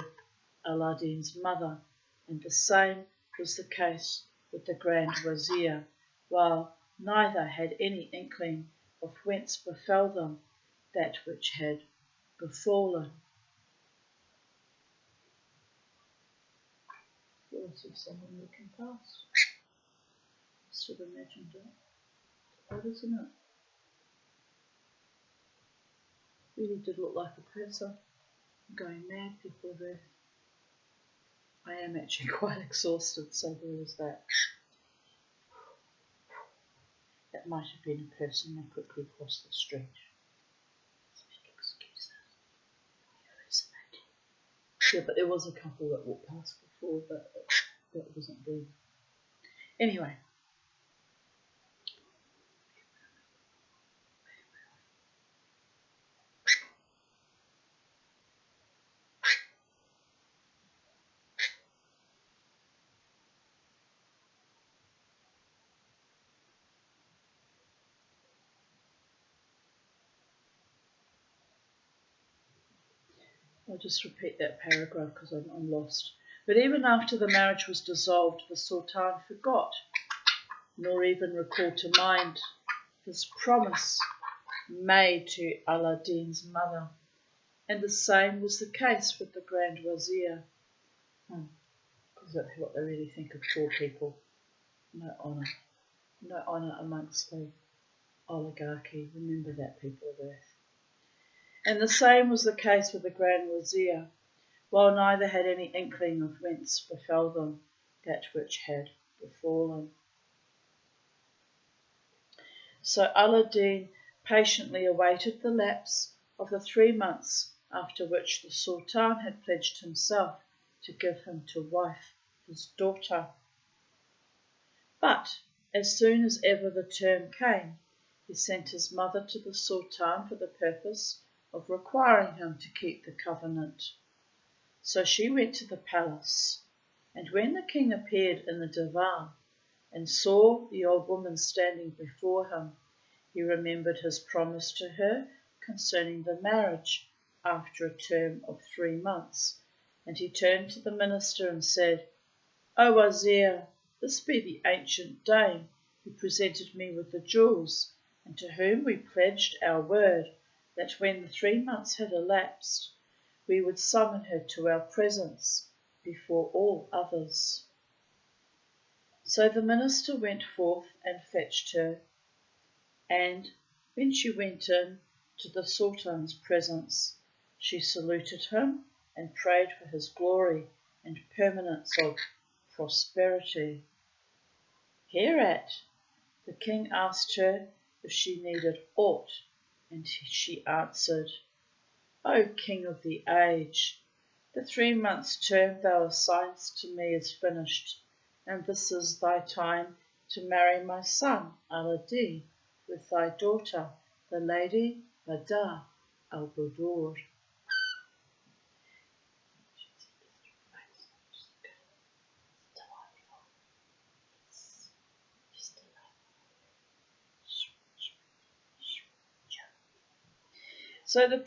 Aladdin's mother, and the same was the case with the Grand Wazir, while neither had any inkling of whence befell them that which had befallen. I see someone looking past. Must have imagined it. Odd, isn't it? Really did look like a person. I'm going mad, people of Earth. I am actually quite exhausted, so there is that. That might have been a person that quickly crossed the street. Excuse that. Yeah, but there was a couple that walked past before, but that wasn't them. Anyway. I'll just repeat that paragraph because I'm lost. But even after the marriage was dissolved, the Sultan forgot, nor even recalled to mind, his promise made to Aladdin's mother. And the same was the case with the Grand Wazir. Because that's what they really think of poor people. No honour. No honour amongst the oligarchy. Remember that, people of Earth. And the same was the case with the Grand Wazir, while neither had any inkling of whence befell them that which had befallen. So Aladdin patiently awaited the lapse of the 3 months, after which the Sultan had pledged himself to give him to wife his daughter. But as soon as ever the term came, he sent his mother to the Sultan for the purpose of requiring him to keep the covenant. So she went to the palace, and when the king appeared in the divan and saw the old woman standing before him, he remembered his promise to her concerning the marriage after a term of 3 months, and he turned to the minister and said, O Wazir, this be the ancient dame who presented me with the jewels, and to whom we pledged our word that when the 3 months had elapsed, we would summon her to our presence before all others. So the minister went forth and fetched her, and when she went in to the Sultan's presence, she saluted him and prayed for his glory and permanence of prosperity. Hereat, the king asked her if she needed aught, and she answered, O King of the age, the 3 months' term thou assignest to me is finished, and this is thy time to marry my son Aladdin with thy daughter, the lady Badar al-Budur. So the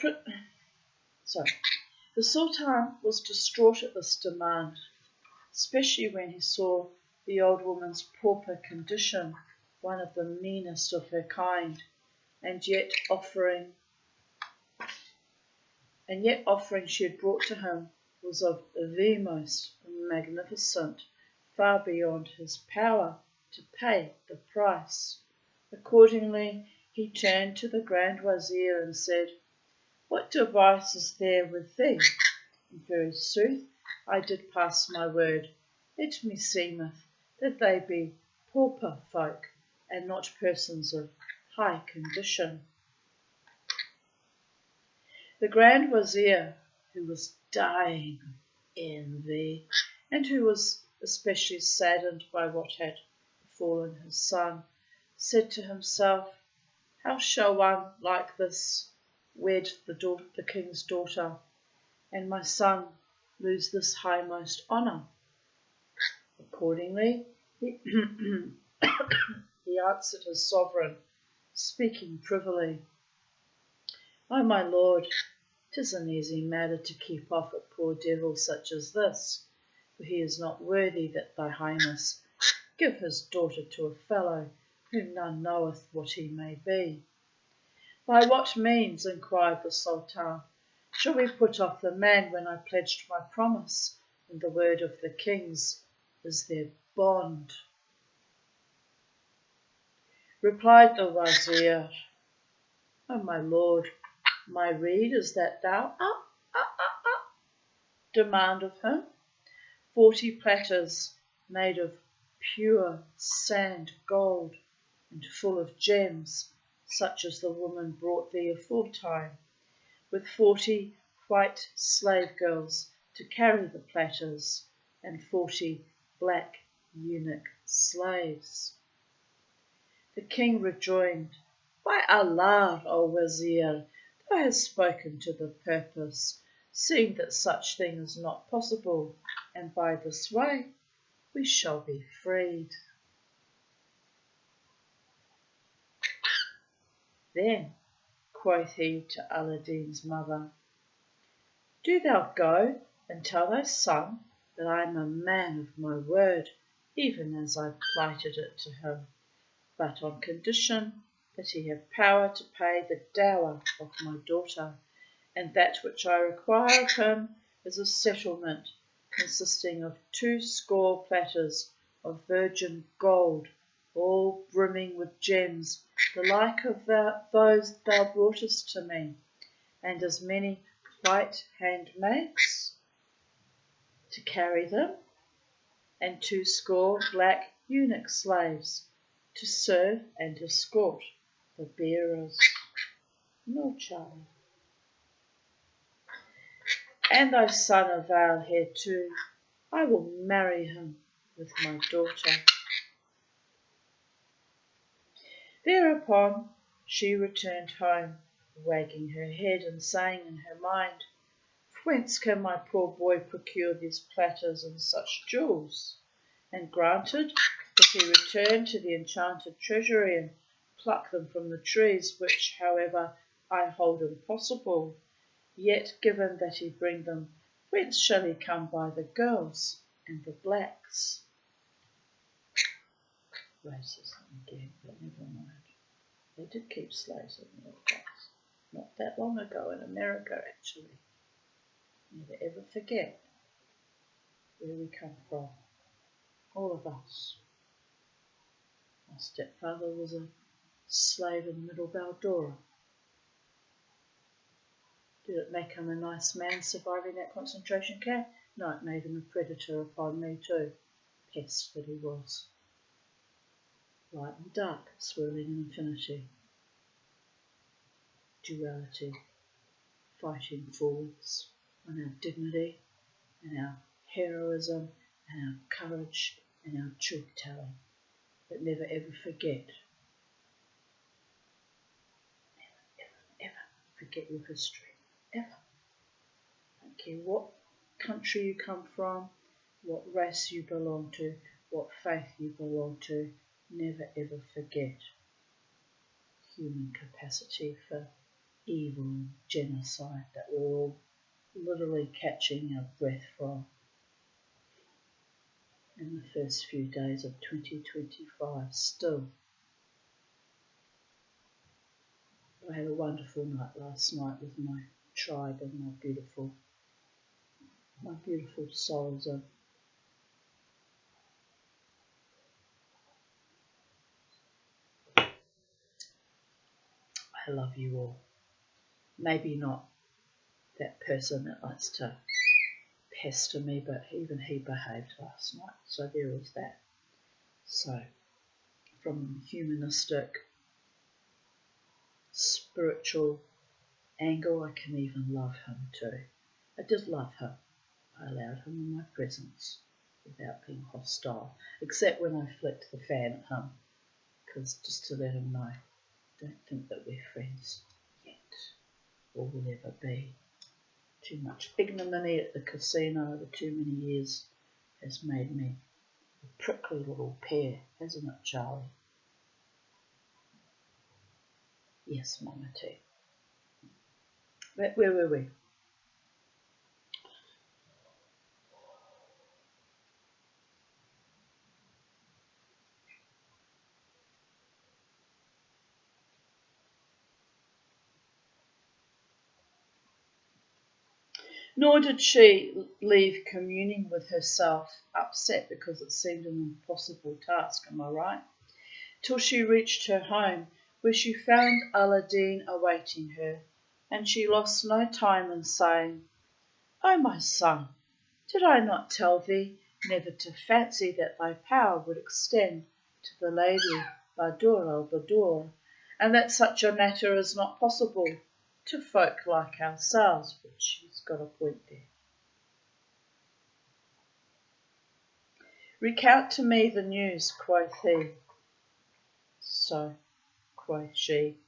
Sultan was distraught at this demand, especially when he saw the old woman's pauper condition, one of the meanest of her kind, and yet offering she had brought to him was of the most magnificent, far beyond his power to pay the price. Accordingly, he turned to the Grand Wazir and said, "What device is there with thee? In very sooth, I did pass my word. It meseemeth that they be pauper folk, and not persons of high condition." The Grand Wazir, who was dying of envy, and who was especially saddened by what had befallen his son, said to himself, "How shall one like this wed the king's daughter, and my son lose this highmost honour?" Accordingly, he answered his sovereign, speaking privily, "O my lord, 'tis an easy matter to keep off a poor devil such as this, for he is not worthy that thy highness give his daughter to a fellow whom none knoweth what he may be." "By what means," inquired the Sultan, "shall we put off the man when I pledged my promise, and the word of the kings is their bond?" Replied the Wazir, "O my lord, my rede is that thou demand of him 40 platters made of pure sand gold and full of gems, such as the woman brought thee aforetime, with 40 white slave girls to carry the platters, and 40 black eunuch slaves." The king rejoined, "By Allah, O Wazir, thou hast spoken to the purpose, seeing that such thing is not possible, and by this way we shall be freed." Then quoth he to Aladdin's mother, "Do thou go and tell thy son that I am a man of my word, even as I plighted it to him, but on condition that he have power to pay the dower of my daughter, and that which I require of him is a settlement consisting of 20 platters of virgin gold, all brimming with gems, the like of those thou broughtest to me, and as many white handmaids to carry them, and 20 black eunuch slaves to serve and escort the bearers." No child. "And thy son avail hereto, I will marry him with my daughter." Thereupon she returned home, wagging her head and saying in her mind, "Whence can my poor boy procure these platters and such jewels?" And granted that he return to the enchanted treasury and pluck them from the trees, which, however, I hold impossible, yet given that he bring them, whence shall he come by the girls and the blacks? Racism again, but never mind. They did keep slaves in the old days. Not that long ago in America, actually. Never ever forget where we come from. All of us. My stepfather was a slave in Middle Baldora. Did it make him a nice man surviving that concentration camp? No, it made him a predator upon me too. Pest that he was. Light and dark, swirling in infinity. Duality. Fighting forwards on our dignity and our heroism and our courage and our truth-telling. But never ever forget. Never ever forget your history. Ever. I don't care what country you come from, what race you belong to, what faith you belong to, never ever forget human capacity for evil and genocide that we're all literally catching our breath from. in the first few days of 2025 still. I had a wonderful night last night with my tribe and my beautiful souls. I love you all. Maybe not that person that likes to pester me, but even he behaved last night, so there was that. So, from a humanistic, spiritual angle, I can even love him too. I did love him. I allowed him in my presence without being hostile, except when I flicked the fan at him, because just to let him know, I don't think that we're friends yet, or will ever be. Too much ignominy at the casino over too many years has made me a prickly little pear, hasn't it, Charlie? Yes, Mama T. Where were we? Nor did she leave communing with herself, upset because it seemed an impossible task, am I right? Till she reached her home, where she found Aladdin awaiting her, and she lost no time in saying, "O my son, did I not tell thee never to fancy that thy power would extend to the Lady Badur al-Badur, and that such a matter is not possible to folk like ourselves?" But she's got a point there. "Recount to me the news," quoth he. So quoth she,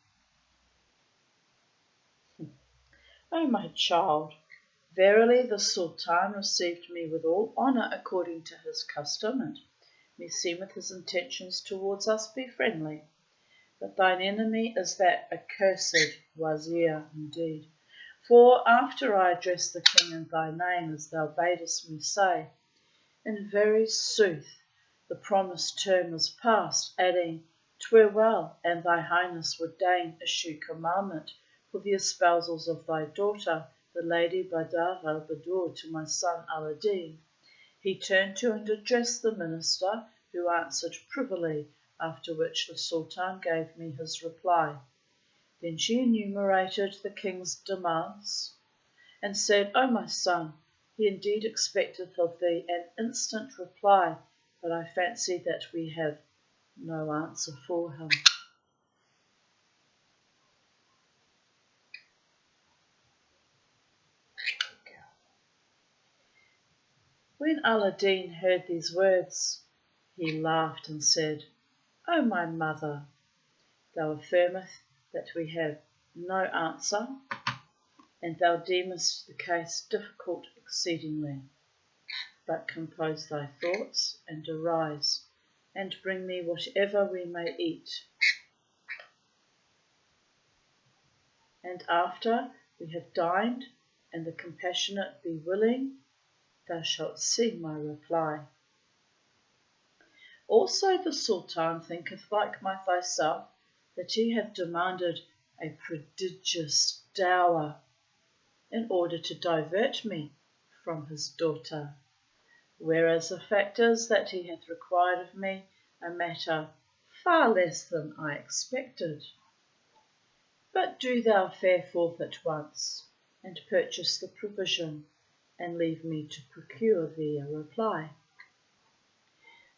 "O my child, verily the Sultan received me with all honour according to his custom, and meseemeth his intentions towards us be friendly. But thine enemy is that accursed Wazir indeed. For after I addressed the king in thy name, as thou badest me say, in very sooth the promised term is past, adding, 'Twere well, and thy highness would deign issue commandment for the espousals of thy daughter, the Lady Badar al-Badur, to my son Aladdin." He turned to and addressed the minister, who answered privily, after which the Sultan gave me his reply. Then she enumerated the king's demands, and said, "O my son, he indeed expecteth of thee an instant reply, but I fancy that we have no answer for him." When Aladdin heard these words, he laughed and said, "O my mother, thou affirmest that we have no answer, and thou deemest the case difficult exceedingly. But compose thy thoughts, and arise, and bring me whatever we may eat. And after we have dined, and the compassionate be willing, thou shalt see my reply. Also the Sultan thinketh like thyself, that he hath demanded a prodigious dower, in order to divert me from his daughter, whereas the fact is that he hath required of me a matter far less than I expected. But do thou fare forth at once, and purchase the provision, and leave me to procure thee a reply."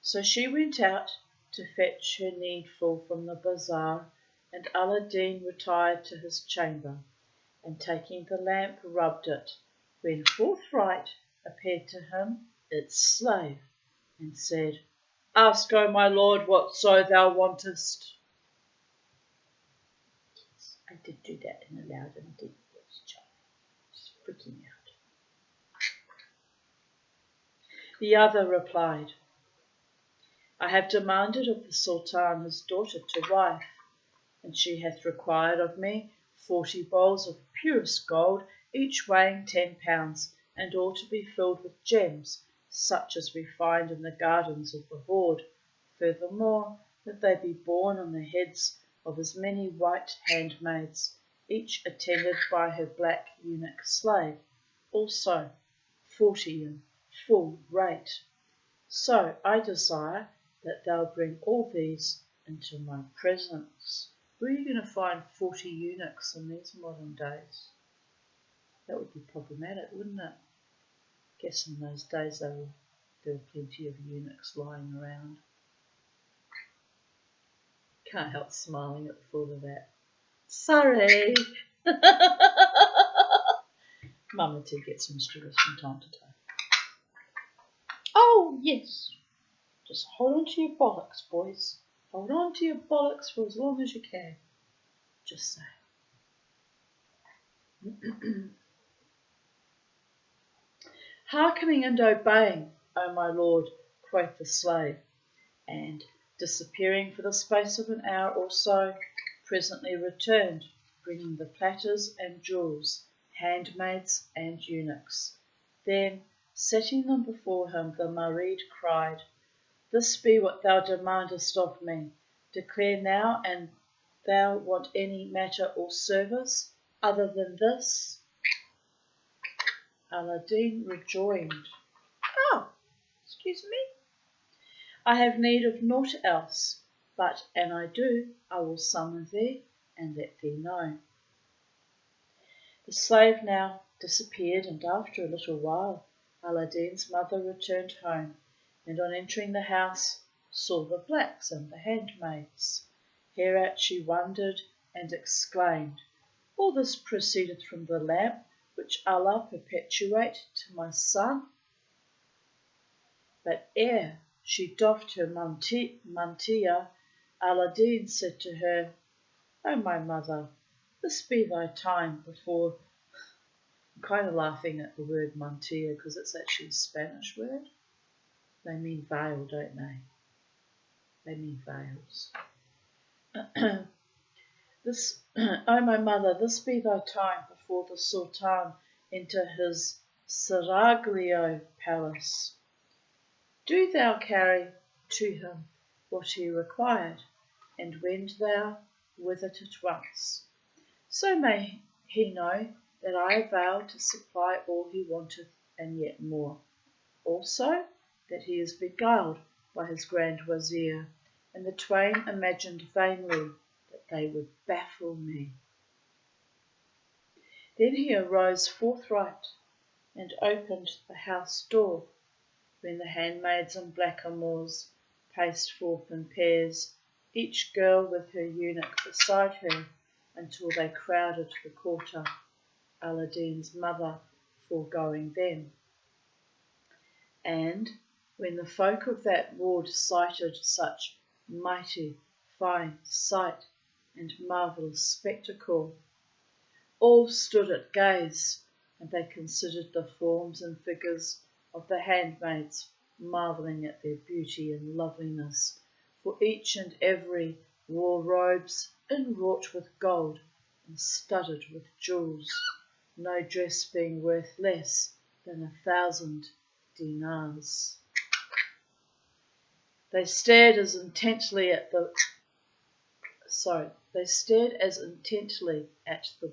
So she went out to fetch her needful from the bazaar, and Aladdin retired to his chamber, and taking the lamp rubbed it, when forthright appeared to him its slave, and said, "Ask, O my lord, whatso thou wantest." Yes, I did do that in a loud and deep voice, Charlie. Just freaking out. The other replied, "I have demanded of the Sultan his daughter to wife, and she hath required of me 40 bowls of purest gold, each weighing 10 pounds, and all to be filled with gems, such as we find in the gardens of the horde. Furthermore, that they be borne on the heads of as many white handmaids, each attended by her black eunuch slave, also 40 in full rate. So I desire that thou bring all these into my presence. Where are you going to find 40 eunuchs in these modern days? That would be problematic, wouldn't it? I guess in those days there were plenty of eunuchs lying around. Can't help smiling at the thought of that. Sorry! Mama T gets mischievous from time to time. Oh, yes. Just hold on to your bollocks, boys. Hold on to your bollocks for as long as you can. Just say. Hearkening and obeying, O my lord, quoth the slave, and disappearing for the space of an hour or so, presently returned, bringing the platters and jewels, handmaids and eunuchs. Then, setting them before him, the Marid cried, This be what thou demandest of me. Declare now, and thou want any matter or service other than this? Aladdin rejoined, Oh, excuse me. I have need of naught else, but an I do, I will summon thee and let thee know. The slave now disappeared, and after a little while Aladdin's mother returned home, and on entering the house saw the blacks and the handmaids. Hereat she wondered and exclaimed, All this proceedeth from the lamp which Allah perpetuate to my son? But ere she doffed her mantilla, Aladdin said to her, O my mother, this be thy time before... I'm kind of laughing at the word mantilla because it's actually a Spanish word. They mean veil, don't they? They mean veils. O my mother, this be thy time before the Sultan enter his Seraglio palace. Do thou carry to him what he required, and wend thou with it at once. So may he know that I vow to supply all he wanteth and yet more. Also that he is beguiled by his Grand Wazir, and the twain imagined vainly that they would baffle me. Then he arose forthright and opened the house door, when the handmaids and blackamoors paced forth in pairs, each girl with her eunuch beside her, until they crowded the quarter, Aladdin's mother foregoing them. And when the folk of that ward sighted such mighty, fine sight and marvellous spectacle, all stood at gaze, and they considered the forms and figures of the handmaids, marvelling at their beauty and loveliness, for each and every wore robes inwrought with gold and studded with jewels, no dress being worth less than 1,000 dinars. They stared as intently at the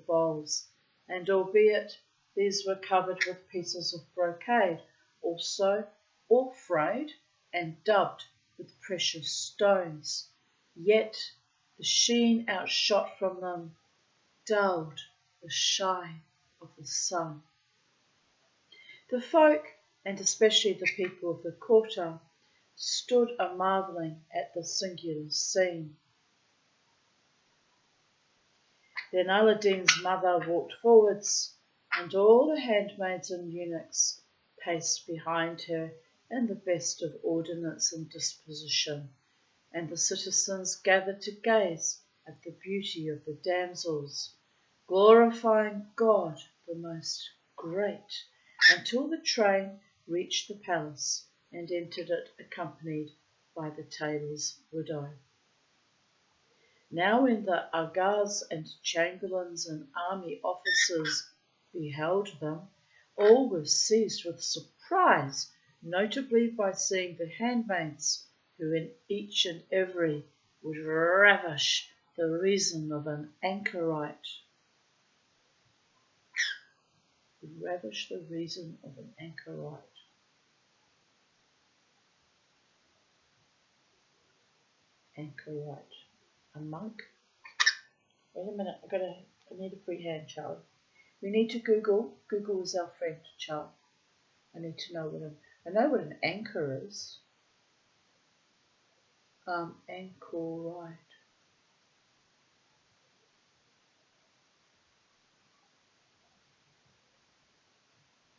bowls, and albeit these were covered with pieces of brocade, also all frayed and dubbed with precious stones, yet the sheen outshot from them dulled the shine of the sun. The folk, and especially the people of the quarter, stood a-marvelling at the singular scene. Then Aladdin's mother walked forwards, and all the handmaids and eunuchs paced behind her in the best of ordinance and disposition, and the citizens gathered to gaze at the beauty of the damsels, glorifying God the most great, until the train reached the palace and entered it accompanied by the tailor's widow. Now when the Aghas and chamberlains and army officers beheld them, all were seized with surprise notably by seeing the handmaids who in each and every would ravish the reason of an anchorite. Would ravish the reason of an anchorite. Anchorite. A monk? Wait a minute, I need a free hand, Charlie. We need to Google. Google is our friend, Charlie. I need to know I know what an anchor is. Anchorite.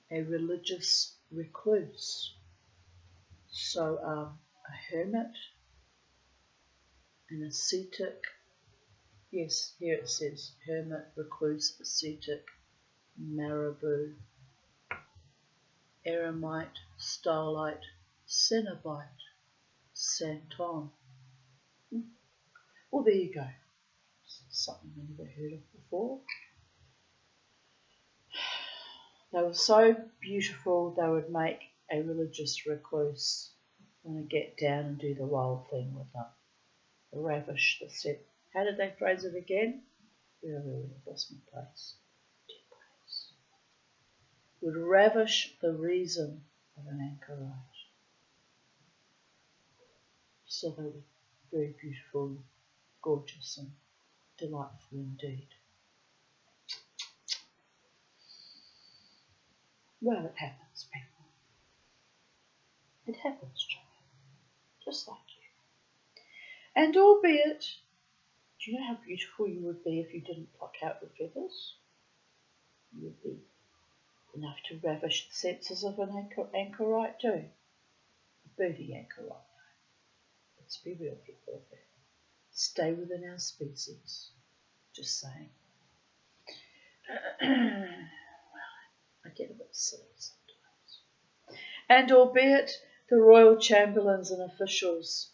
A religious recluse. So, a hermit, an ascetic. Yes, here it says hermit, recluse, ascetic, marabou, eremite, starlight, cenobite, santon. Well, there you go. Something I never heard of before. They were so beautiful they would make a religious recluse want to get down and do the wild thing with them. Ravish the step. How did they phrase it again? Really, lost my place. Dead place. Would ravish the reason of an anchorite. So they were very beautiful, gorgeous, and delightful indeed. Well, it happens, people. It happens, John. Just like you. And albeit, do you know how beautiful you would be if you didn't pluck out your feathers? You would be enough to ravish the senses of an anchorite too. A birdie anchorite. Let's be real, people. Stay within our species. Just saying. Well, I get a bit silly sometimes. And albeit the royal chamberlains and officials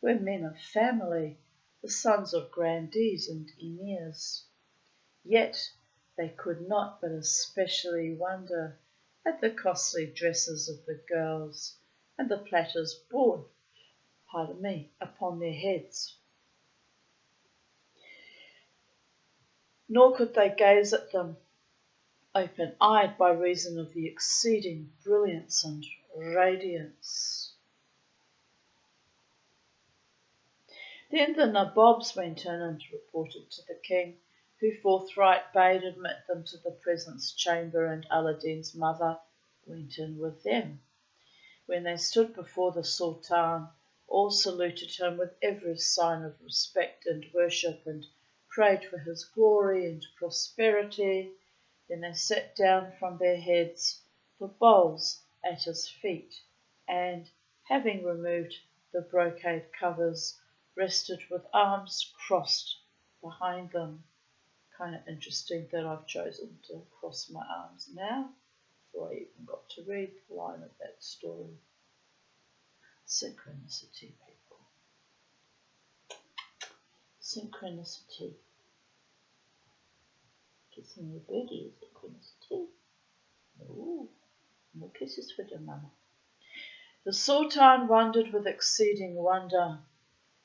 were men of family, the sons of grandees and emirs, yet they could not but especially wonder at the costly dresses of the girls and the platters poured, upon their heads. Nor could they gaze at them open-eyed by reason of the exceeding brilliance and radiance. Then the nabobs went in and reported to the king, who forthright bade admit them to the presence chamber, and Aladdin's mother went in with them. When they stood before the Sultan, all saluted him with every sign of respect and worship, and prayed for his glory and prosperity. Then they sat down from their heads the bowls at his feet, and, having removed the brocade covers, rested with arms crossed behind them. Kind of interesting that I've chosen to cross my arms now, before I even got to read the line of that story. Synchronicity, people. Synchronicity. Kissing your birdie is synchronicity. Ooh, more kisses for your mama. The Sultan wondered with exceeding wonder,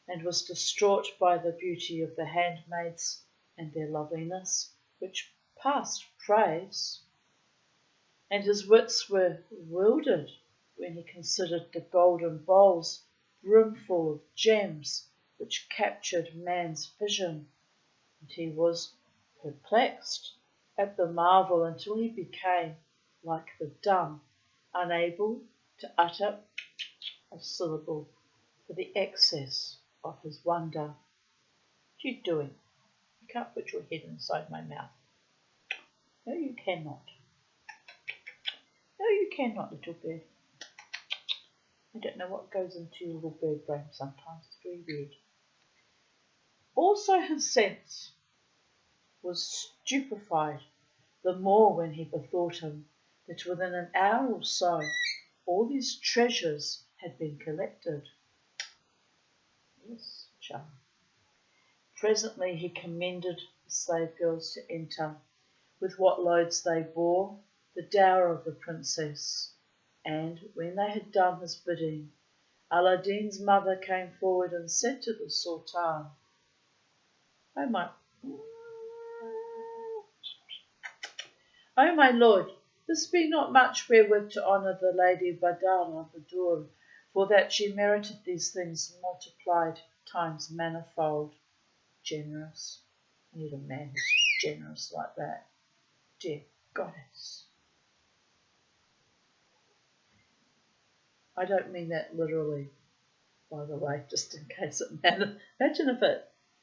and was distraught by the beauty of the handmaids and their loveliness, which passed praise. And his wits were wildered when he considered the golden bowls brimful of gems which captured man's vision, and he was perplexed at the marvel until he became, like the dumb, unable to utter a syllable for the excess of his wonder. What are you doing? You can't put your head inside my mouth. No, you cannot. No, you cannot, little bird. I don't know what goes into your little bird brain sometimes. It's very weird. Also his sense was stupefied the more when he bethought him that within an hour or so all these treasures had been collected. Yes, chum. Presently he commended the slave girls to enter, with what loads they bore, the dower of the princess. And when they had done his bidding, Aladdin's mother came forward and said to the Sultan, O my lord, this be not much wherewith to honour the Lady Badara Badur, for that she merited these things multiplied times manifold. Generous. I need a man who's generous like that. Dear goddess. I don't mean that literally, by the way, just in case it imagine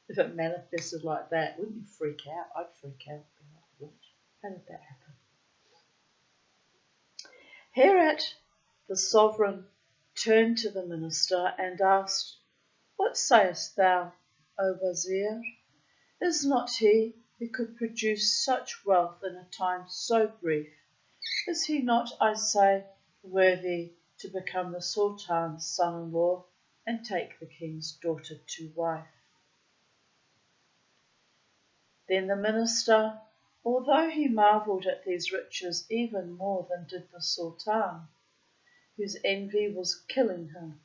if it manifested like that, wouldn't you freak out? I'd freak out. Be like, what? How did that happen? Hereat the sovereign turned to the minister and asked, What sayest thou, O Wazir? Is not he who could produce such wealth in a time so brief? Is he not, I say, worthy to become the Sultan's son-in-law and take the king's daughter to wife? Then the minister, although he marvelled at these riches even more than did the Sultan, whose envy was killing him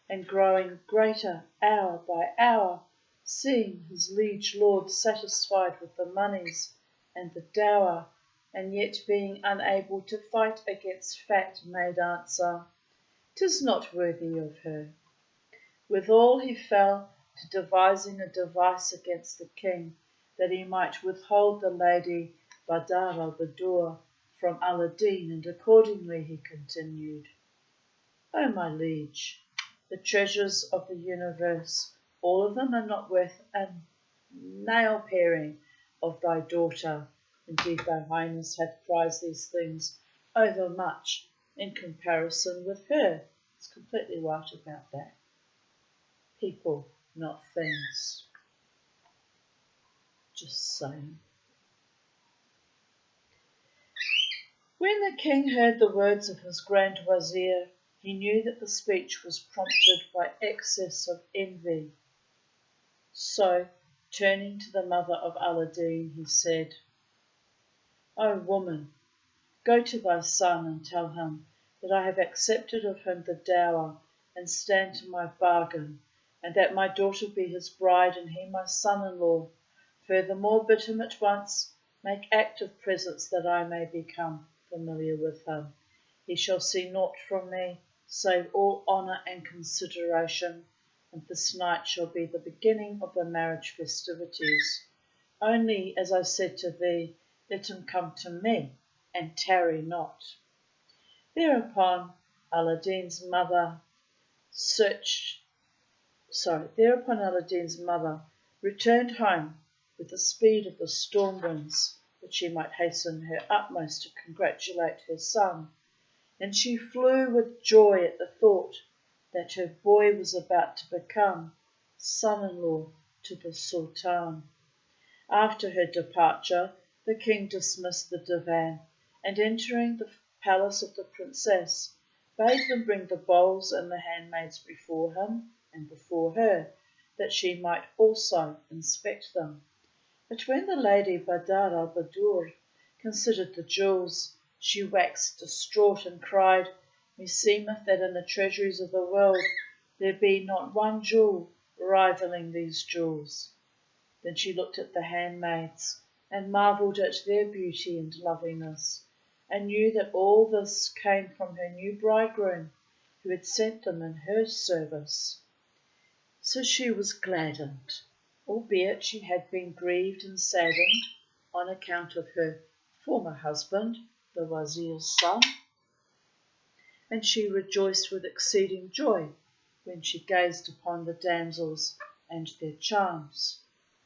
and growing greater hour by hour, seeing his liege lord satisfied with the moneys and the dower, and yet being unable to fight against fact, made answer, "'Tis not worthy of her." Withal he fell to devising a device against the king, that he might withhold the Lady Badara Badur from Aladdin, and accordingly he continued, O my liege, the treasures of the universe, all of them are not worth a nail paring of thy daughter. Indeed, thy highness hath prized these things overmuch in comparison with her. It's completely right about that. People, not things. Just saying. When the king heard the words of his grand wazir, he knew that the speech was prompted by excess of envy. So, turning to the mother of Aladdin, he said, O woman, go to thy son and tell him that I have accepted of him the dower and stand to my bargain, and that my daughter be his bride and he my son-in-law. Furthermore, bid him at once make active presents that I may become familiar with him. He shall see naught from me, save all honour and consideration, and this night shall be the beginning of the marriage festivities. Only, as I said to thee, let him come to me, and tarry not. Thereupon Aladdin's mother returned home with the speed of the storm winds, that she might hasten her utmost to congratulate her son, and she flew with joy at the thought that her boy was about to become son-in-law to the Sultan. After her departure, the king dismissed the divan, and entering the palace of the princess, bade them bring the bowls and the handmaids before him and before her, that she might also inspect them. But when the Lady Badara Badur considered the jewels, she waxed distraught and cried, Meseemeth that in the treasuries of the world there be not one jewel rivalling these jewels. Then she looked at the handmaids and marvelled at their beauty and loveliness, and knew that all this came from her new bridegroom, who had sent them in her service. So she was gladdened, albeit she had been grieved and saddened on account of her former husband, the wazir's son, and she rejoiced with exceeding joy when she gazed upon the damsels and their charms.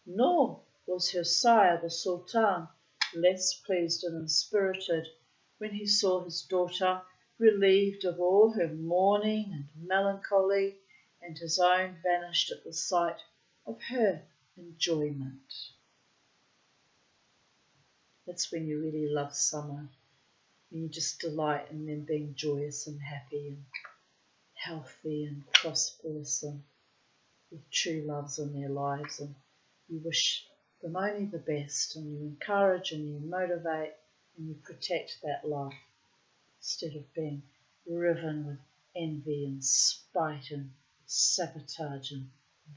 Nor was her sire, the Sultan, less pleased and inspirited when he saw his daughter relieved of all her mourning and melancholy, and his own vanished at the sight of her enjoyment. That's when you really love someone, when you just delight in them being joyous and happy and healthy and prosperous and with true loves in their lives, and you wish them only the best, and you encourage and you motivate and you protect that life instead of being riven with envy and spite and sabotage and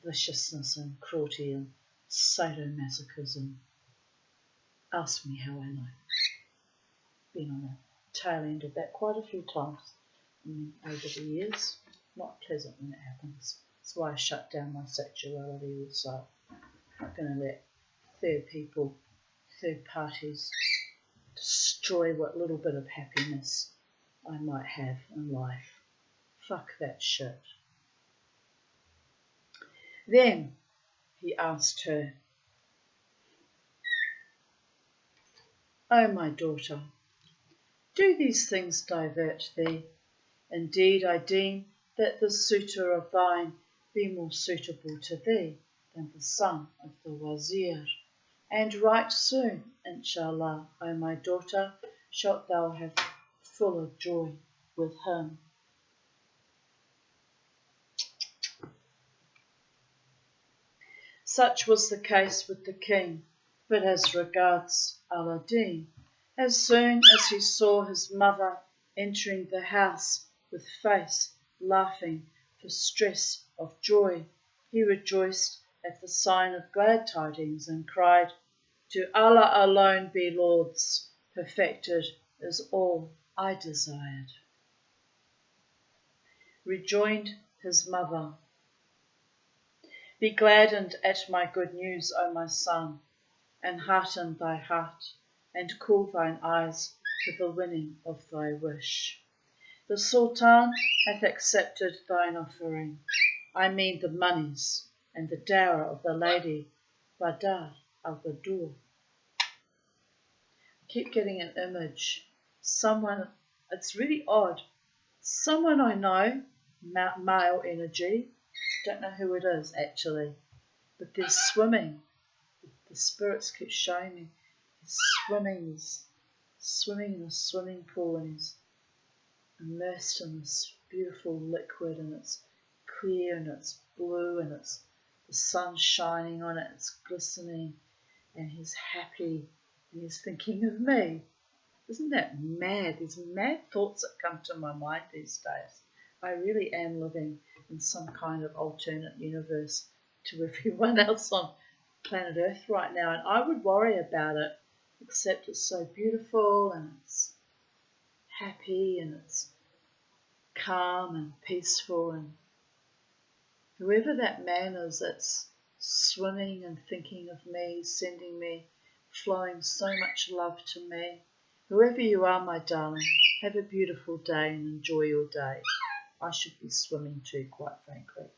viciousness and cruelty and sadomasochism. Ask me how I know. Been on the tail end of that quite a few times over the years. Not pleasant when it happens. That's why I shut down my sexuality also. I'm not going to let third parties, destroy what little bit of happiness I might have in life. Fuck that shit. Then he asked her, "O my daughter, do these things divert thee? Indeed I deem that this suitor of thine be more suitable to thee than the son of the wazir. And right soon, inshallah, O my daughter, shalt thou have full of joy with him." Such was the case with the king, but as regards Aladdin, as soon as he saw his mother entering the house with face laughing for stress of joy, he rejoiced at the sign of glad tidings and cried, "To Allah alone be lauds, perfected is all I desired." Rejoined his mother, "Be gladdened at my good news, O my son, and hearten thy heart, and cool thine eyes to the winning of thy wish. The Sultan hath accepted thine offering, I mean the monies and the dower of the lady Badar al-Badur." I keep getting an image. Someone, it's really odd. Someone I know, male energy, don't know who it is actually, but they're swimming. The spirits keep showing me he's swimming in a swimming pool, and he's immersed in this beautiful liquid, and it's clear and it's blue and it's the sun's shining on it, it's glistening, and he's happy and he's thinking of me. Isn't that mad? There's mad thoughts that come to my mind these days. I really am living in some kind of alternate universe to everyone else on planet Earth right now, and I would worry about it, except it's so beautiful and it's happy and it's calm and peaceful, and whoever that man is that's swimming and thinking of me, sending me, flowing so much love to me, whoever you are, my darling, have a beautiful day and enjoy your day. I should be swimming too, quite frankly.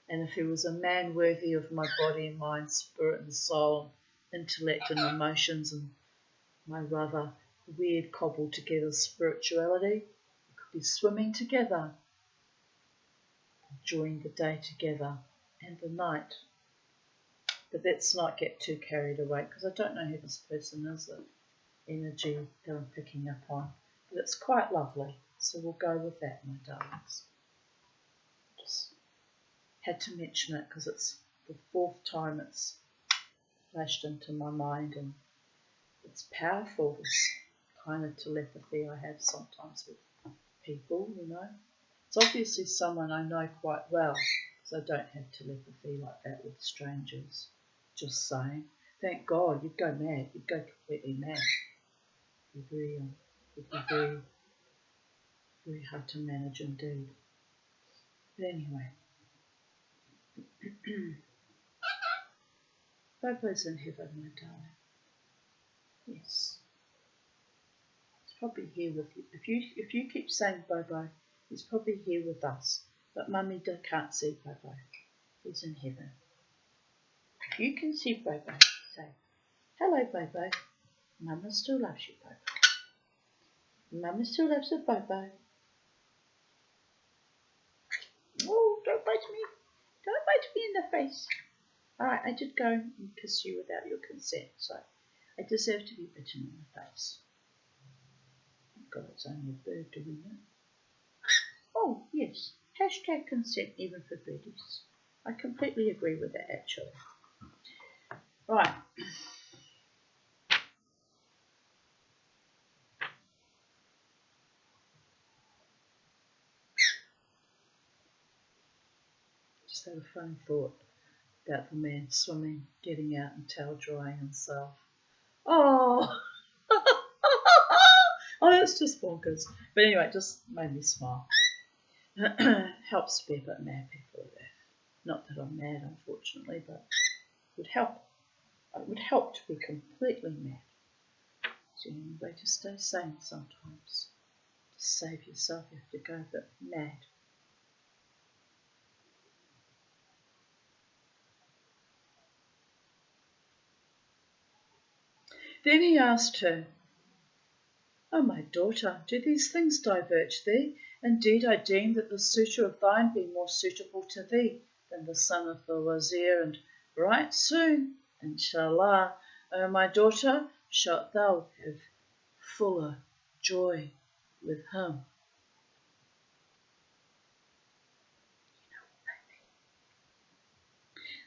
And if he was a man worthy of my body, mind, spirit and soul, intellect and emotions, and my rather weird cobbled together spirituality, we could be swimming together, enjoying the day together and the night. But let's not get too carried away, because I don't know who this person is, the energy that I'm picking up on. But it's quite lovely, so we'll go with that, my darlings. Just had to mention it because it's the fourth time it's flashed into my mind, and it's powerful, this kind of telepathy I have sometimes with people, you know. It's obviously someone I know quite well, so I don't have telepathy like that with strangers. Just saying. Thank God, you'd go mad. You'd go completely mad. It'd be very, very hard to manage indeed. But anyway. Bobo's in heaven, my darling. Yes. He's probably here with you. If you keep saying Bobo, he's probably here with us. But Mummy can't see Bobo. He's in heaven. If you can see Bobo, say, "Hello, Bobo. Mama still loves you, Bobo. Mama still loves you, Bobo." Oh, don't bite me. Don't bite me in the face. Alright, I did go and kiss you without your consent, so I deserve to be bitten in the face. Thank God it's only a bird doing that. Oh, yes. Hashtag consent even for birdies. I completely agree with that, actually. Right. had a funny thought about the man swimming, getting out and towel drying himself. Oh, oh, that's just bonkers. But anyway, it just made me smile. Helps to be a bit mad people with that. Not that I'm mad, unfortunately, but it would help. It would help to be completely mad. So the only way to stay sane sometimes. To save yourself, you have to go a bit mad. Then he asked her, "O my daughter, do these things diverge thee? Indeed I deem that the suitor of thine be more suitable to thee than the son of the wazir, and right soon, inshallah, O my daughter, shalt thou have fuller joy with him."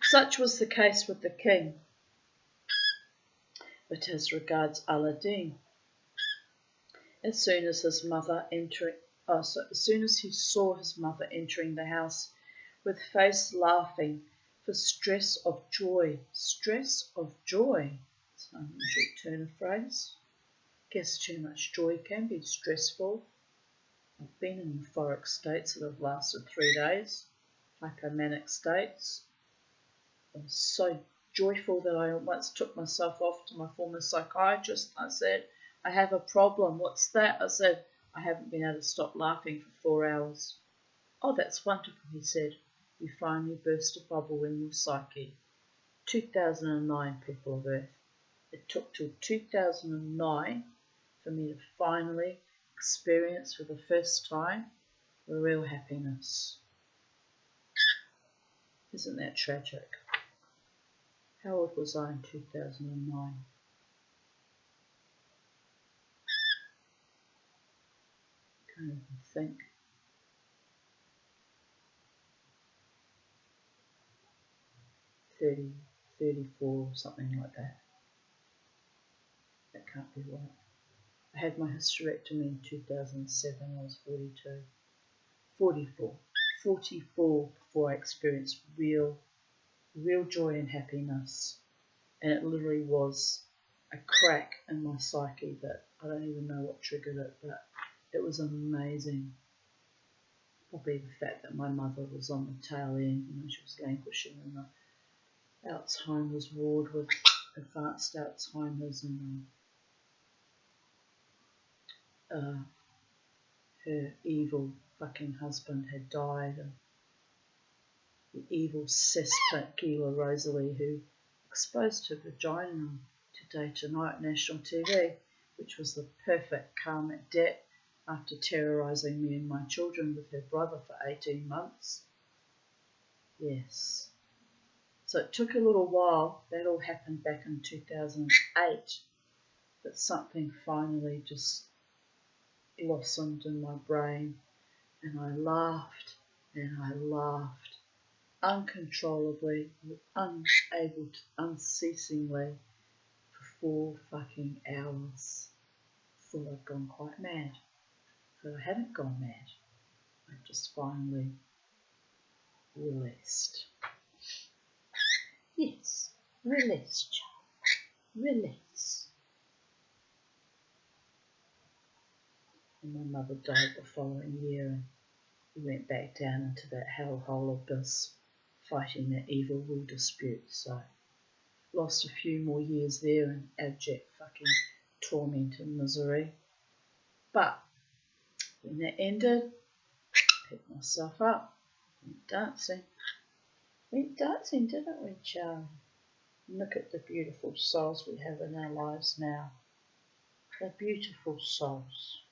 Such was the case with the king. But as regards Aladdin, as soon as he saw his mother entering the house with face laughing for stress of joy. Stress of joy. It's an unusual turn of phrase. Guess too much joy can be stressful. I've been in euphoric states that have lasted 3 days, hypomanic states. I was so joyful that I once took myself off to my former psychiatrist. I said, "I have a problem." "What's that?" I said, "I haven't been able to stop laughing for 4 hours." "Oh, that's wonderful," he said. "You finally burst a bubble in your psyche." 2009, people of Earth. It took till 2009 for me to finally experience for the first time real happiness. Isn't that tragic? How old was I in 2009? Can't even think. 30, 34, something like that. That can't be right. I had my hysterectomy in 2007. I was 42. 44. 44 before I experienced real joy and happiness. And it literally was a crack in my psyche that I don't even know what triggered it, but it was amazing. Probably the fact that my mother was on the tail end, she was languishing in the Alzheimer's ward with advanced Alzheimer's, and her evil fucking husband had died, and the evil cesspit Gila Rosalie, who exposed her vagina on Today Tonight national TV, which was the perfect karmic debt after terrorising me and my children with her brother for 18 months. Yes. So it took a little while. That all happened back in 2008. But something finally just blossomed in my brain, and I laughed and I laughed uncontrollably, unceasingly for 4 fucking hours. Thought I'd gone quite mad, but I hadn't gone mad. I just finally released. Yes, release, child. Release. And my mother died the following year, and we went back down into that hellhole abyss, fighting that evil will dispute. So lost a few more years there in abject fucking torment and misery. But when that ended, picked myself up, went dancing. Went dancing, didn't we, Charlie? Look at the beautiful souls we have in our lives now. They're beautiful souls.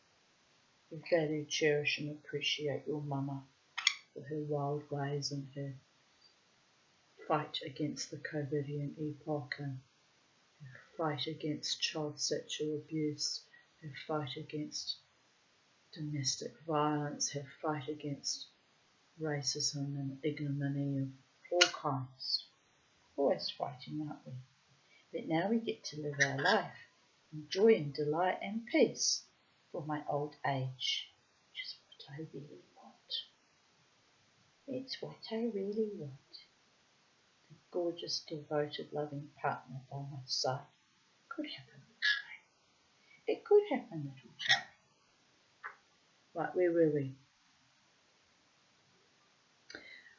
We value, cherish and appreciate your mama for her wild ways and her fight against the COVIDian epoch, and her fight against child sexual abuse, her fight against domestic violence, her fight against racism and ignominy of all kinds. Always fighting, aren't we? But now we get to live our life in joy and delight and peace for my old age, which is what I really want. It's what I really want. A gorgeous, devoted, loving partner by my side. Could happen, little child. It could happen, little child. Right, where were we?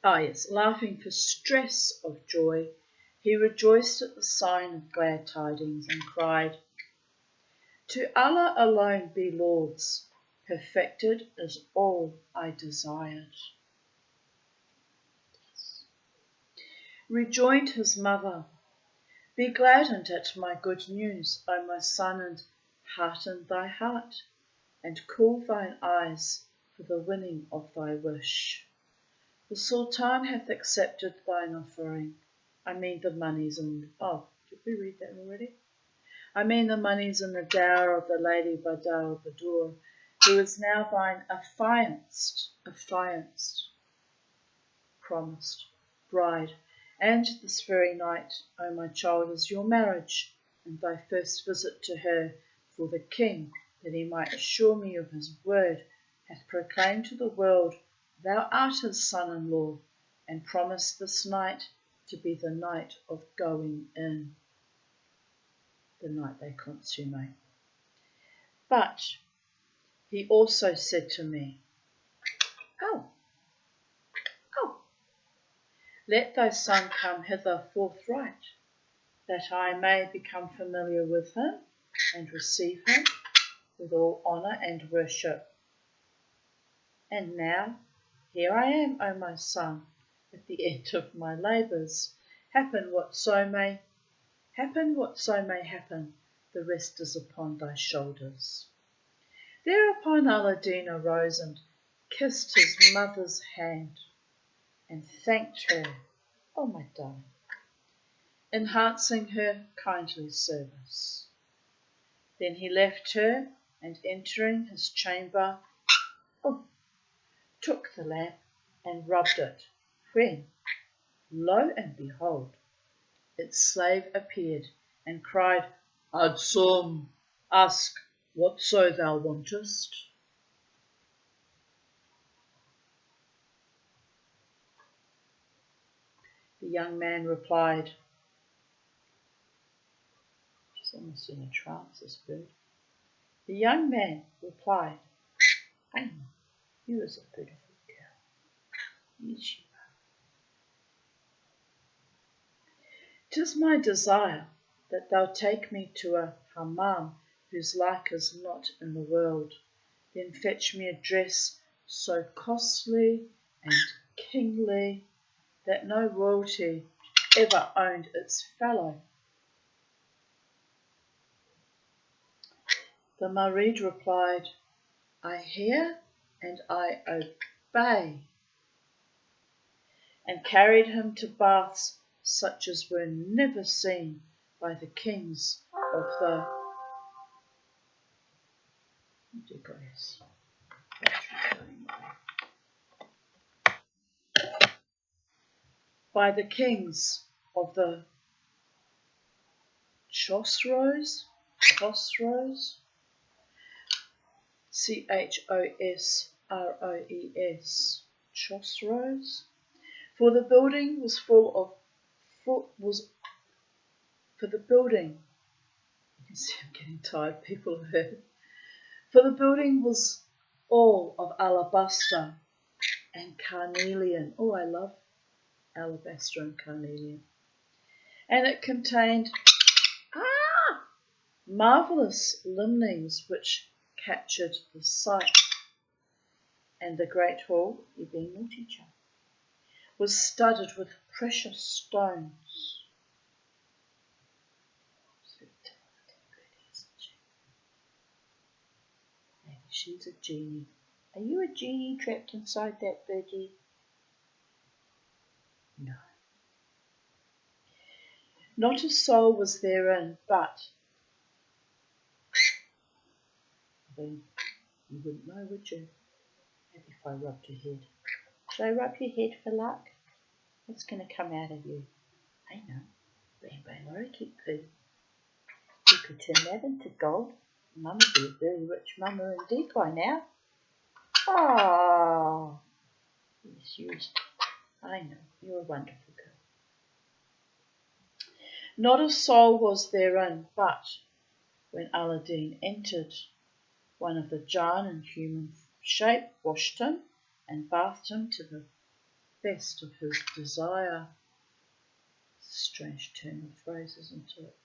Yes, laughing for stress of joy, he rejoiced at the sign of glad tidings and cried, To Allah alone be lauds, perfected is all I desired. Rejoined his mother, Be gladdened at my good news, O my son, and hearten thy heart, and cool thine eyes for the winning of thy wish. The Sultan hath accepted thine offering. I mean the monies and... Oh, did we read that already? I mean the monies and the dower of the Lady Badar Badur, who is now thine affianced, promised bride, and this very night, O my child, is your marriage, and thy first visit to her, for the king, that he might assure me of his word, hath proclaimed to the world, Thou art his son-in-law, and promised this night to be the night of going in, the night they consummate. But he also said to me, Oh, let thy son come hither forthright, that I may become familiar with him and receive him with all honour and worship. And now, here I am, O my son, at the end of my labours. Happen whatso may happen, the rest is upon thy shoulders. Thereupon Aladdin arose and kissed his mother's hand and thanked her, O my darling, enhancing her kindly service. Then he left her and entering his chamber, took the lamp and rubbed it, when, lo and behold, its slave appeared and cried, Adsum, ask whatso thou wantest. The young man replied, she's almost in a trance, this bird. The young man replied, I know, you is a beautiful girl. Yes, you are. 'Tis my desire that thou take me to a hammam whose like is not in the world. Then fetch me a dress so costly and kingly that no royalty ever owned its fellow. The Marid replied, I hear and I obey, and carried him to baths such as were never seen by the kings of the Chosroes, Chosroes, Chosroes, for the building was for the building. You can see I'm getting tired. People have heard. For the building was all of alabaster and carnelian. Oh, I love alabaster and carnelian. And it contained marvellous linens which captured the sight. And the great hall, you being naughty child, was studded with precious stones. Maybe she's a genie. Are you a genie trapped inside that birdie? No. Not a soul was therein, but then you wouldn't know, would you? Maybe if I rubbed your head. Should I rub your head for luck? What's going to come out of you? I know. Rainbow lorikeet poo. You could turn that into gold. Mum would be a very rich mama indeed by now. Oh, yes, you I know, you're a wonderful girl. Not a soul was therein, but when Aladdin entered, one of the Jann in human shape washed him and bathed him to the best of his desire. It's a strange turn of phrase, isn't it?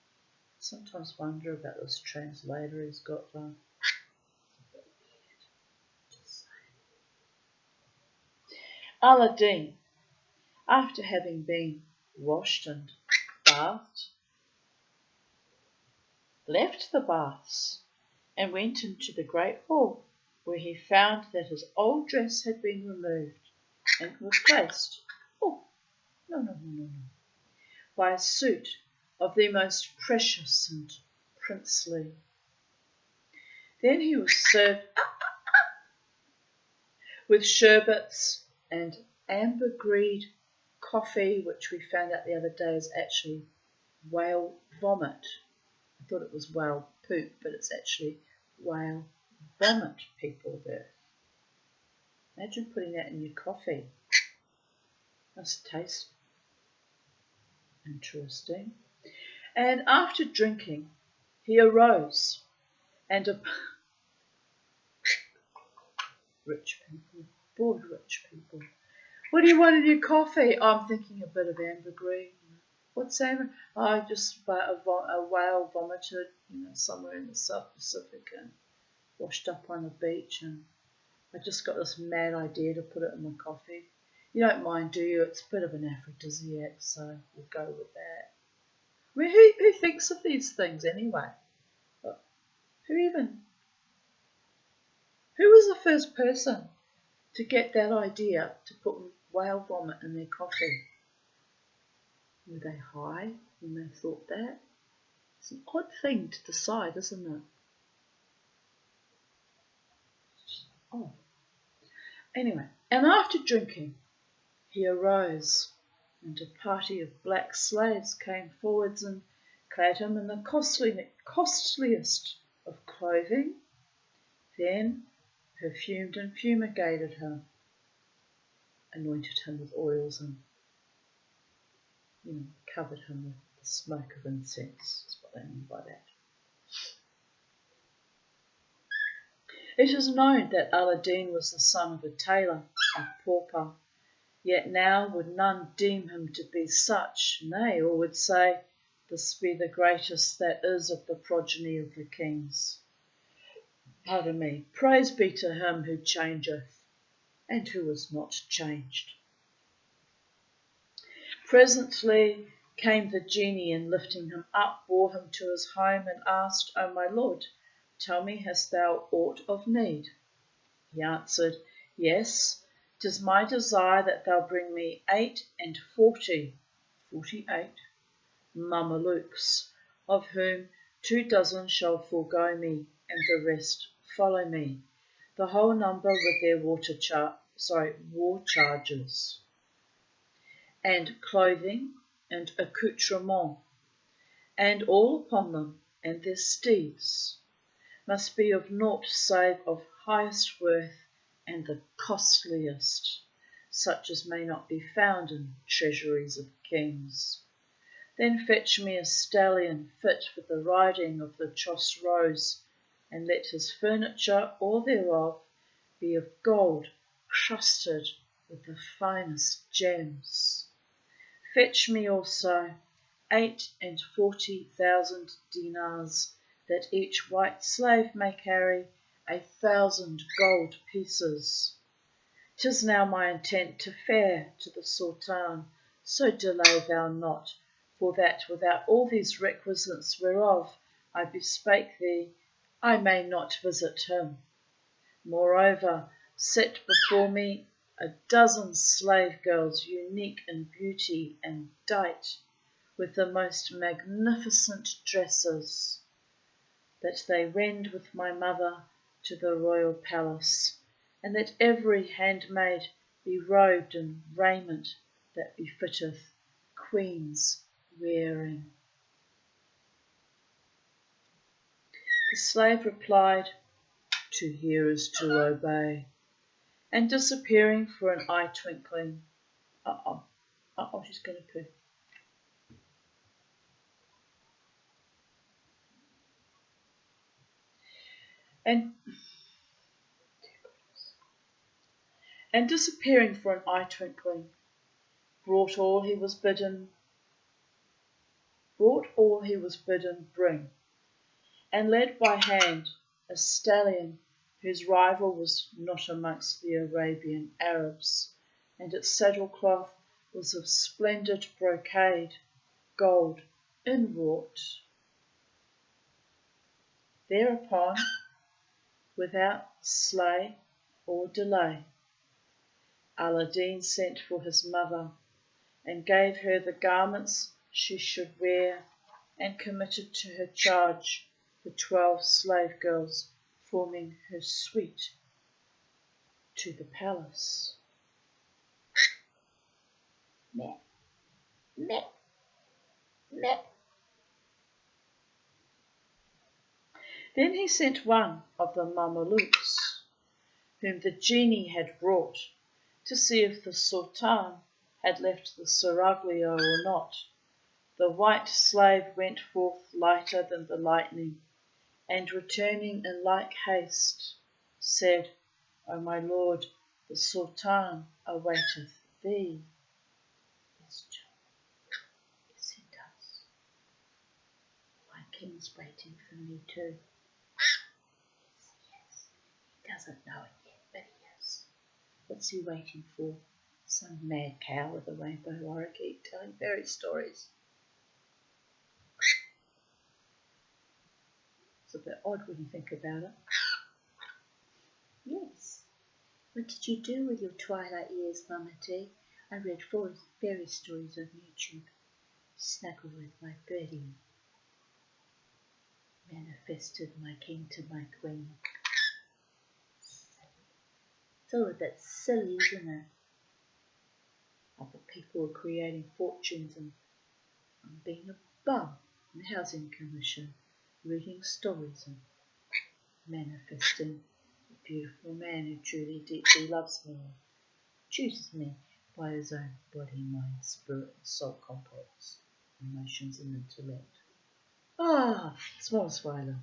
Sometimes wonder about this translator he's got there. Aladdin, after having been washed and bathed, left the baths and went into the great hall, where he found that his old dress had been removed and replaced, by a suit of the most precious and princely. Then he was served with sherbets and ambergris coffee, which we found out the other day is actually whale vomit. I thought it was whale poop, but it's actually whale vomit, people there. Imagine putting that in your coffee. Must taste interesting. And after drinking, he arose and rich people, bored rich people. What do you want in your coffee? Oh, I'm thinking a bit of ambergris. What's amber? Oh, just a whale vomited, somewhere in the South Pacific and washed up on the beach, and I just got this mad idea to put it in my coffee. You don't mind, do you? It's a bit of an aphrodisiac, so we'll go with that. I mean, who thinks of these things anyway? Who was the first person to get that idea to put whale vomit in their coffee? Were they high when they thought that? It's an odd thing to decide, isn't it? Oh. Anyway, and after drinking, he arose, and a party of black slaves came forwards and clad him in the costliest of clothing, then perfumed and fumigated him, anointed him with oils, and covered him with the smoke of incense. That's what they mean by that. It is known that Aladdin was the son of a tailor, a pauper, yet now would none deem him to be such, nay, all would say, this be the greatest that is of the progeny of the kings. Pardon me, praise be to him who changeth, and who is not changed. Presently came the genie, and lifting him up, bore him to his home, and asked, O my lord, tell me, hast thou aught of need? He answered, Yes, 'tis my desire that thou bring me 48 Mamelukes, of whom 24 shall forego me, and the rest follow me, the whole number with their war charges, and clothing and accoutrement, and all upon them, and their steeds must be of naught save of highest worth and the costliest, such as may not be found in treasuries of kings. Then fetch me a stallion fit for the riding of the Chosroes, and let his furniture, all thereof, be of gold crusted with the finest gems. Fetch me also 48,000 dinars, that each white slave may carry 1,000 gold pieces. 'Tis now my intent to fare to the Sultan, so delay thou not, for that without all these requisites whereof I bespake thee, I may not visit him. Moreover, set before me 12 slave girls, unique in beauty and dight with the most magnificent dresses, that they wend with my mother to the royal palace, and that every handmaid be robed in raiment that befitteth queens wearing. The slave replied, To hear is to obey, and disappearing for an eye twinkling, Uh-oh. Uh-oh, she's going to poo. And disappearing for an eye twinkling, brought all he was bidden bring, and led by hand a stallion whose rival was not amongst the Arabian Arabs, and its saddle cloth was of splendid brocade, gold inwrought. Thereupon, without slay or delay, Aladdin sent for his mother, and gave her the garments she should wear, and committed to her charge the 12 slave girls forming her suite to the palace. Meh, meh, meh. Then he sent one of the Mamelukes, whom the genie had brought, to see if the Sultan had left the seraglio or not. The white slave went forth lighter than the lightning, and returning in like haste, said, O my lord, the Sultan awaiteth thee. Yes, John. Yes, he does. My king's waiting for me too. Yes. He doesn't know it yet, but he is. What's he waiting for? Some mad cow with a rainbow lorikeet telling fairy stories. It's a bit odd when you think about it. Yes. What did you do with your twilight years, Mama T? I read fairy stories on YouTube. Snuggle with my birdie. Manifested my king to my queen. It's all a bit silly, isn't it? Other people are creating fortunes and I'm being a bum in the housing commission, reading stories and manifesting a beautiful man who truly, deeply loves me and chooses me by his own body, mind, spirit, and soul complex, emotions and intellect. Ah, small swallow.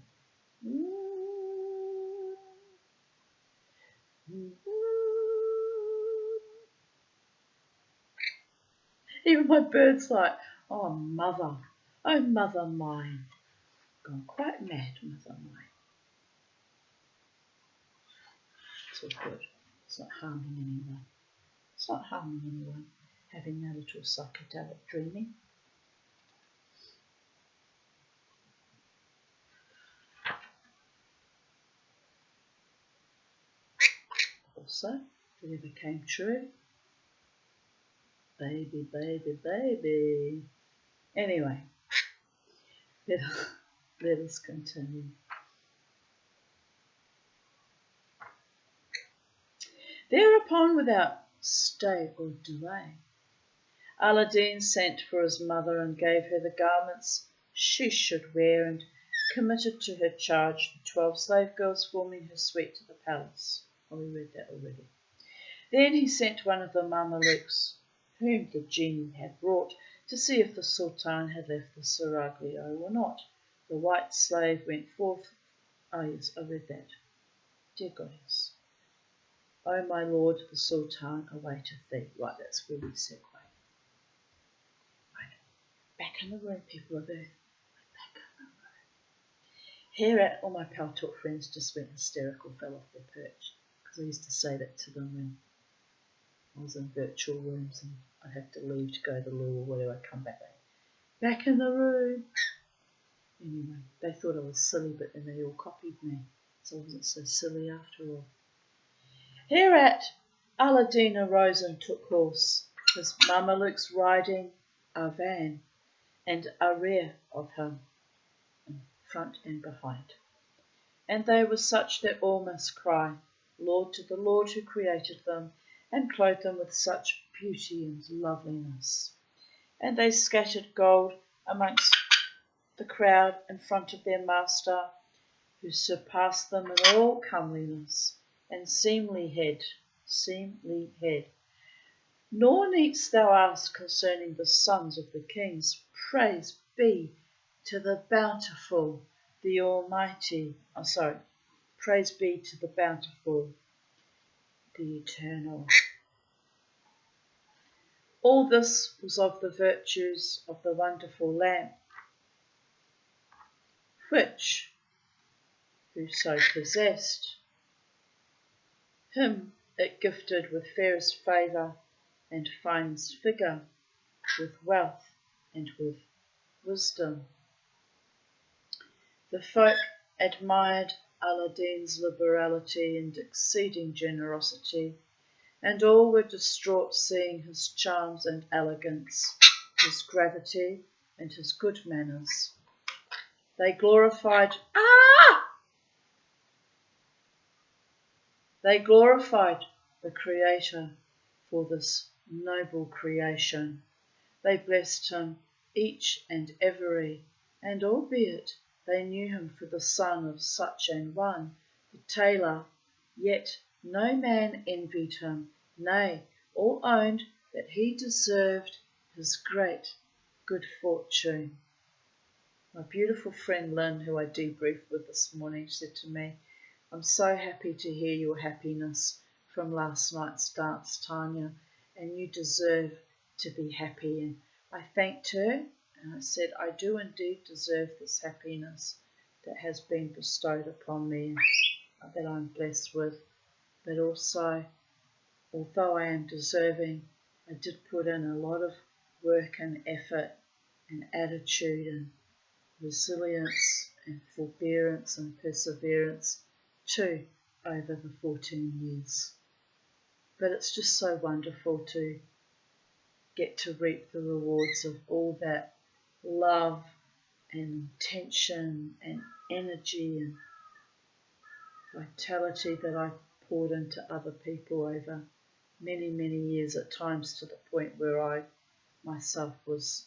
Even my bird's like, oh mother mine. Gone quite mad, mother mine. It's all good. It's not harming anyone. It's not harming anyone having that little psychedelic dreaming. Also, if it ever came true, baby, baby, baby. Anyway, let us continue. Thereupon, without stay or delay, Aladdin sent for his mother and gave her the garments she should wear, and committed to her charge the 12 slave girls forming her suite to the palace. Oh, we read that already. Then he sent one of the Mamelukes, whom the genie had brought, to see if the Sultan had left the seraglio or not. The white slave went forth. Oh yes, I read that. Dear goddess. O my lord, the Sultan awaiteth thee. Right, that's where we segue. Right. Back in the room, people of Earth. Back in the room. Hereat, all my pal talk friends just went hysterical, fell off their perch. Because I used to say that to them when I was in virtual rooms and I'd have to leave to go to the loo or whatever. I'd come back in the room. Anyway, they thought I was silly, but then they all copied me. So I wasn't so silly after all. Hereat, Aladdin arose and took horse, his Mamelukes riding a van and a rear of him, in front and behind. And they were such that all must cry, Lord to the Lord who created them, and clothed them with such beauty and loveliness. And they scattered gold amongst the crowd in front of their master, who surpassed them in all comeliness and seemly head. Nor needst thou ask concerning the sons of the kings. Praise be to the bountiful, the Almighty. Praise be to the bountiful, the eternal. All this was of the virtues of the wonderful lamp, which whoso possessed, him it gifted with fairest favour and finest figure, with wealth and with wisdom. The folk admired Aladdin's liberality and exceeding generosity, and all were distraught seeing his charms and elegance, his gravity and his good manners. They glorified the Creator for this noble creation. They blessed him each and every, and albeit they knew him for the son of such an one, the tailor, yet no man envied him, nay, all owned that he deserved his great good fortune. My beautiful friend Lynn, who I debriefed with this morning, said to me, I'm so happy to hear your happiness from last night's dance, Tanya, and you deserve to be happy. And I thanked her and I said, I do indeed deserve this happiness that has been bestowed upon me, that I'm blessed with. But also, although I am deserving, I did put in a lot of work and effort and attitude and resilience and forbearance and perseverance too over the 14 years. But it's just so wonderful to get to reap the rewards of all that love and intention and energy and vitality that I poured into other people over many, many years, at times to the point where I myself was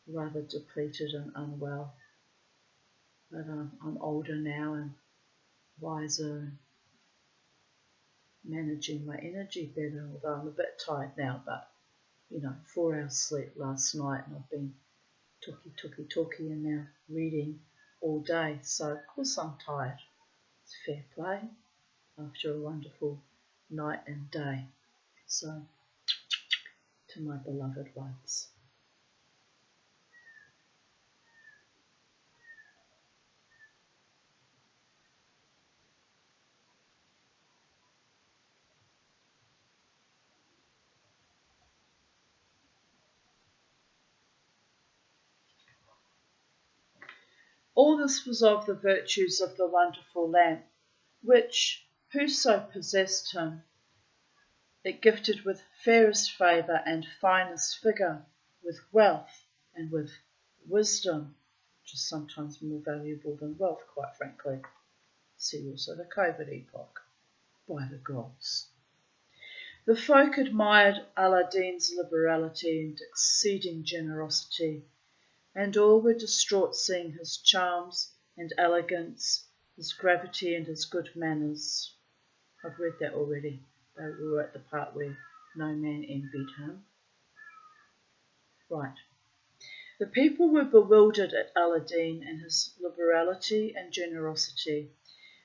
rather depleted and unwell. But I'm older now and wiser and managing my energy better, although I'm a bit tired now, but 4 hours sleep last night and I've been talky and now reading all day, so of course I'm tired. It's fair play after a wonderful night and day. So, to my beloved ones. All this was of the virtues of the wonderful lamp, which, whoso possessed him, it gifted with fairest favour and finest figure, with wealth and with wisdom, which is sometimes more valuable than wealth, quite frankly. See also the COVID epoch, by the gods. The folk admired Aladdin's liberality and exceeding generosity, and all were distraught seeing his charms and elegance, his gravity and his good manners. I've read that already. We were at the part where no man envied him. Right. The people were bewildered at Aladdin and his liberality and generosity,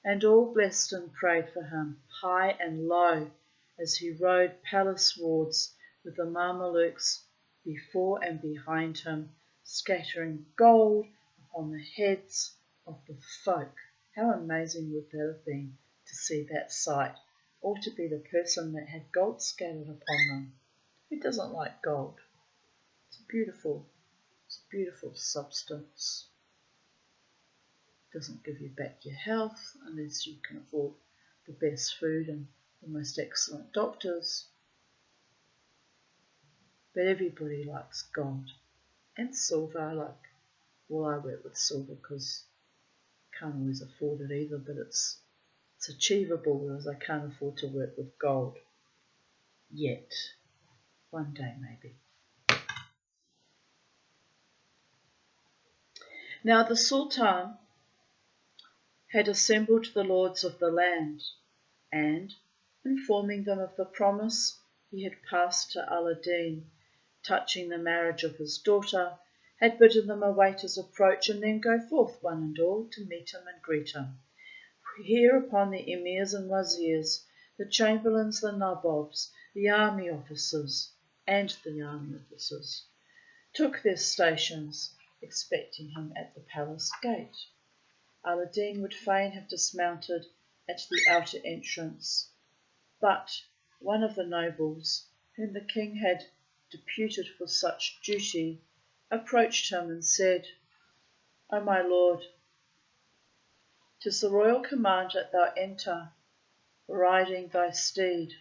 and all blessed and prayed for him, high and low, as he rode palace-wards with the Mamelukes before and behind him, scattering gold upon the heads of the folk. How amazing would that have been to see that sight, or to be the person that had gold scattered upon them? Who doesn't like gold? It's beautiful substance. It doesn't give you back your health unless you can afford the best food and the most excellent doctors. But everybody likes gold. And silver. I work with silver because I can't always afford it either, but it's achievable, whereas I can't afford to work with gold yet. One day maybe. Now the Sultan had assembled the lords of the land, and, informing them of the promise he had passed to Aladdin, touching the marriage of his daughter, had bidden them await his approach and then go forth one and all to meet him and greet him. Hereupon the emirs and wazirs, the chamberlains, the nabobs, the army officers, took their stations, expecting him at the palace gate. Aladdin would fain have dismounted at the outer entrance, but one of the nobles, whom the king had deputed for such duty, approached him and said, "O my lord, 'tis the royal command that thou enter, riding thy steed,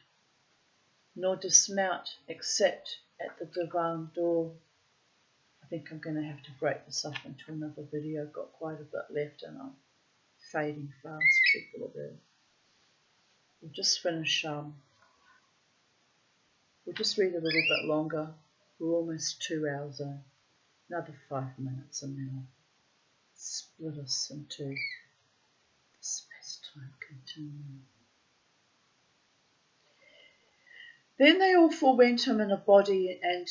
nor dismount except at the divan door." I think I'm going to have to break this up into another video. I've got quite a bit left and I'm fading fast, people are there. We'll just finish, we'll just read a little bit longer. We're almost 2 hours in. Another 5 minutes and then I'll split us into the space-time continuum. Then they all forewent him in a body, and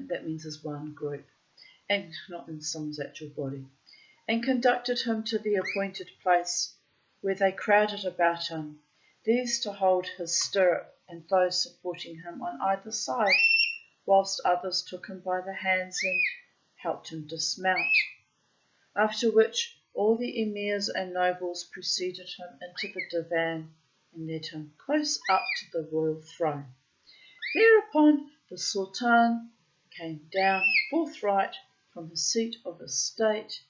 that means as one group, and not in someone's actual body, and conducted him to the appointed place, where they crowded about him, these to hold his stirrup and those supporting him on either side, whilst others took him by the hands and helped him dismount. After which all the emirs and nobles preceded him into the divan and led him close up to the royal throne. Thereupon the Sultan came down forthright from his seat of estate,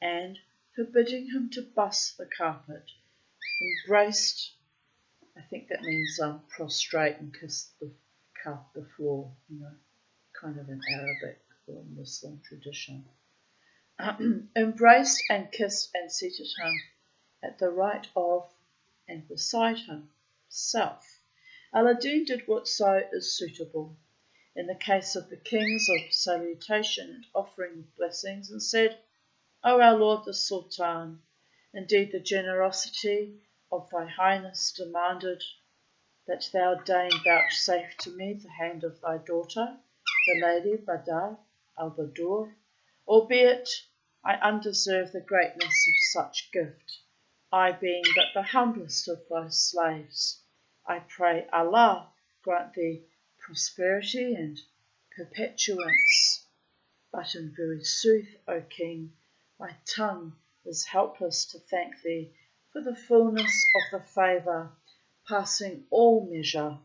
and, forbidding him to buss the carpet, embraced, I think that means prostrate and kiss the floor, kind of in Arabic or Muslim tradition. Embraced and kissed and seated him at the right of and beside himself. Aladdin did whatso is suitable in the case of the kings of salutation and offering of blessings, and said, "O our lord the Sultan, indeed the generosity of thy highness demanded that thou deign vouchsafe to me the hand of thy daughter, the lady Badar al-Badur, albeit I undeserve the greatness of such gift, I being but the humblest of thy slaves. I pray Allah grant thee prosperity and perpetuance. But in very sooth, O King, my tongue is helpless to thank thee for the fullness of the favour, passing all measure,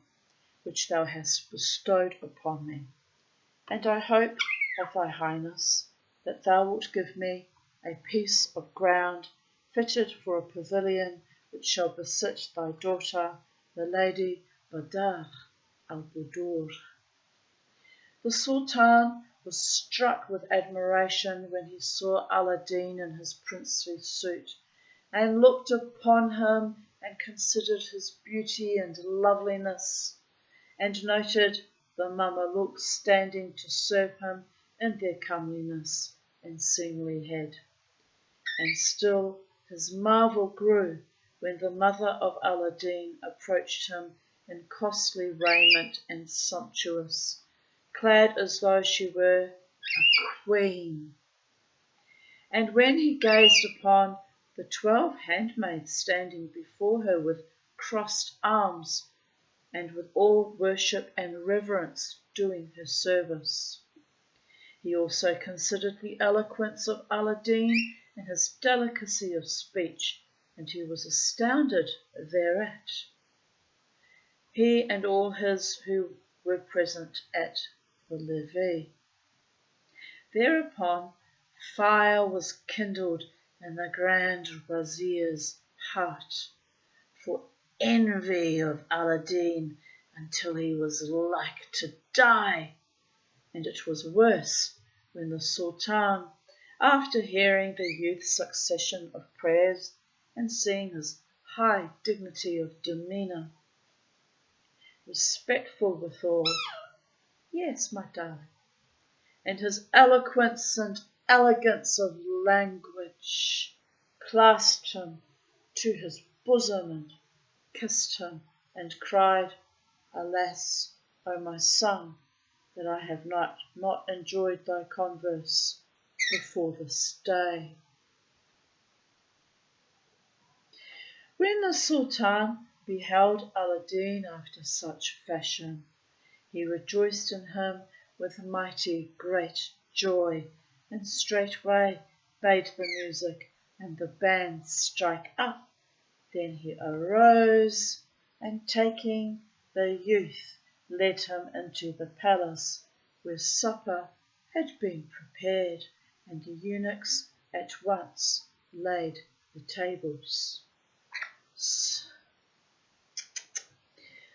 which thou hast bestowed upon me. And I hope of thy highness that thou wilt give me a piece of ground fitted for a pavilion which shall besit thy daughter, the lady Badar al-Budur." The Sultan was struck with admiration when he saw Aladdin in his princely suit, and looked upon him and considered his beauty and loveliness, and noted the Mamelukes standing to serve him in their comeliness and seemly head. And still his marvel grew when the mother of Aladdin approached him in costly raiment and sumptuous, clad as though she were a queen. And when he gazed upon the 12 handmaids standing before her with crossed arms, and with all worship and reverence doing her service, he also considered the eloquence of Aladdin and his delicacy of speech, and he was astounded thereat, he and all his who were present at the levee. Thereupon fire was kindled in the Grand Wazir's heart for envy of Aladdin, until he was like to die, and it was worse when the Sultan, after hearing the youth's succession of prayers and seeing his high dignity of demeanour, respectful withal, yes, my darling, and his eloquence and elegance of language, clasped him to his bosom and kissed him and cried, Alas, O my son, that I have not enjoyed thy converse before this day. When the Sultan beheld Aladdin after such fashion, he rejoiced in him with mighty great joy, and straightway bade the music and the bands strike up. Then he arose, and taking the youth, led him into the palace, where supper had been prepared, and the eunuchs at once laid the tables.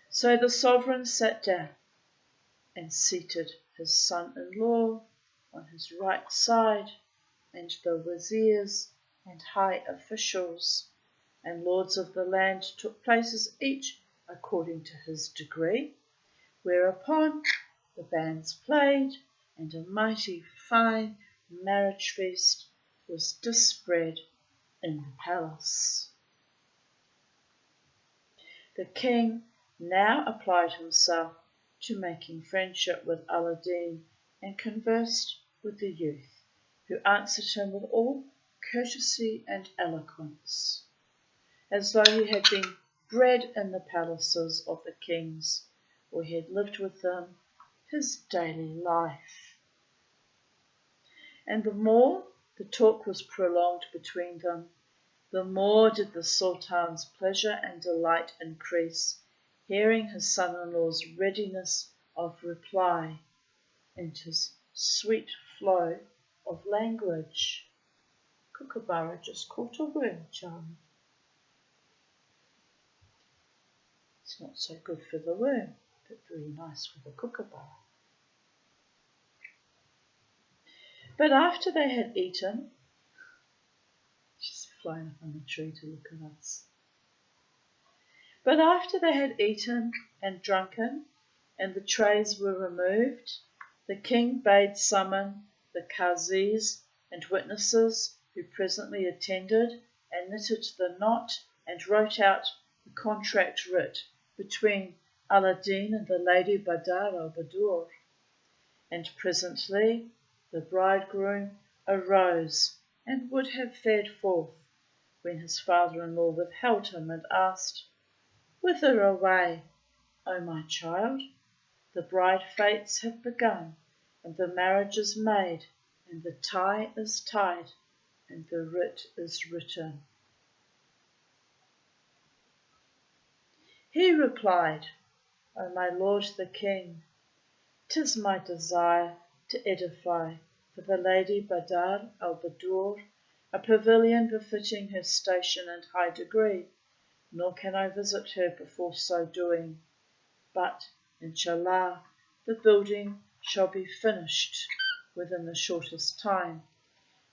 So the sovereign sat down, and seated his son-in-law on his right side, and the wazirs and high officials and lords of the land took places each according to his degree, whereupon the bands played, and a mighty fine marriage feast was dispread in the palace. The king now applied himself to making friendship with Aladdin, and conversed with the youth, who answered him with all courtesy and eloquence, as though he had been bred in the palaces of the kings, or he had lived with them his daily life. And the more the talk was prolonged between them, the more did the Sultan's pleasure and delight increase, hearing his son-in-law's readiness of reply, and his sweet flow of language. Kookaburra just caught a worm, Charlie. It's not so good for the worm, but very nice for the kookaburra. But after they had eaten, she's flying up on the tree to look at us. But after they had eaten and drunken, and the trays were removed, the king bade summon the qazis and witnesses, who presently attended, and knitted the knot, and wrote out the contract writ between Aladdin and the lady Badar al-Badur. And presently the bridegroom arose, and would have fared forth, when his father-in-law withheld him, and asked, "Whither away, O my child? The bride fates have begun, and the marriage is made, and the tie is tied, and the writ is written." He replied, "O my lord the king, 'tis my desire to edify for the lady Badar al-Badur a pavilion befitting her station and high degree, nor can I visit her before so doing. But, inshallah, the building shall be finished within the shortest time,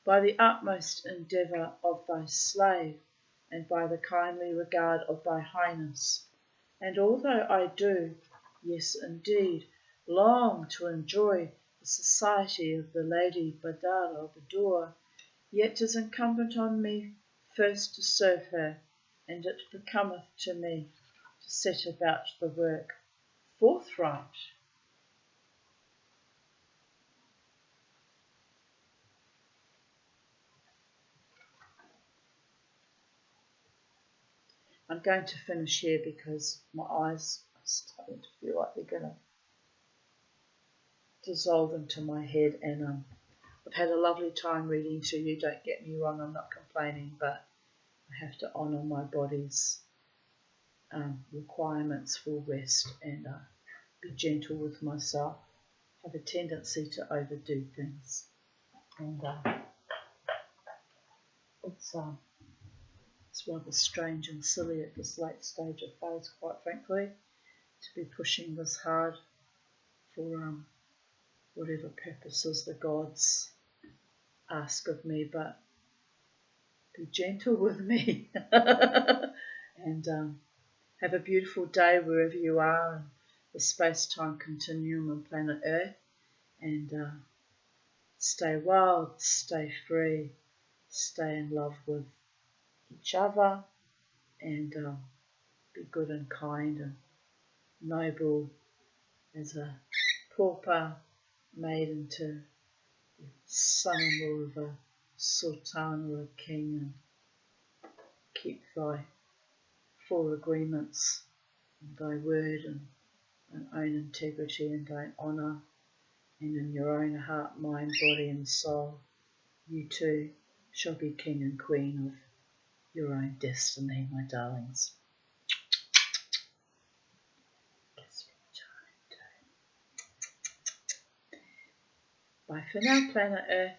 by the utmost endeavour of thy slave, and by the kindly regard of thy highness. And although I do, yes indeed, long to enjoy the society of the lady Badar al-Badur, yet 'tis incumbent on me first to serve her, and it becometh to me to set about the work forthright." I'm going to finish here because my eyes are starting to feel like they're going to dissolve into my head, and I've had a lovely time reading to you, don't get me wrong, I'm not complaining, but I have to honour my body's requirements for rest, and be gentle with myself. I have a tendency to overdo things, and it's rather strange and silly at this late stage of phase, quite frankly, to be pushing this hard for whatever purposes the gods ask of me, but be gentle with me. And have a beautiful day wherever you are in the space-time continuum on planet Earth, and stay wild, stay free, stay in love with each other, and be good and kind, and noble as a pauper made into son-in-law of a sultan or a king, and keep thy full agreements and thy word and own integrity and thine honour, and in your own heart, mind, body and soul, you too shall be king and queen of your own destiny, my darlings. Bye for now, Planet Earth.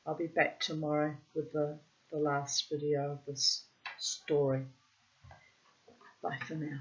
I'll be back tomorrow with the last video of this story. Bye for now.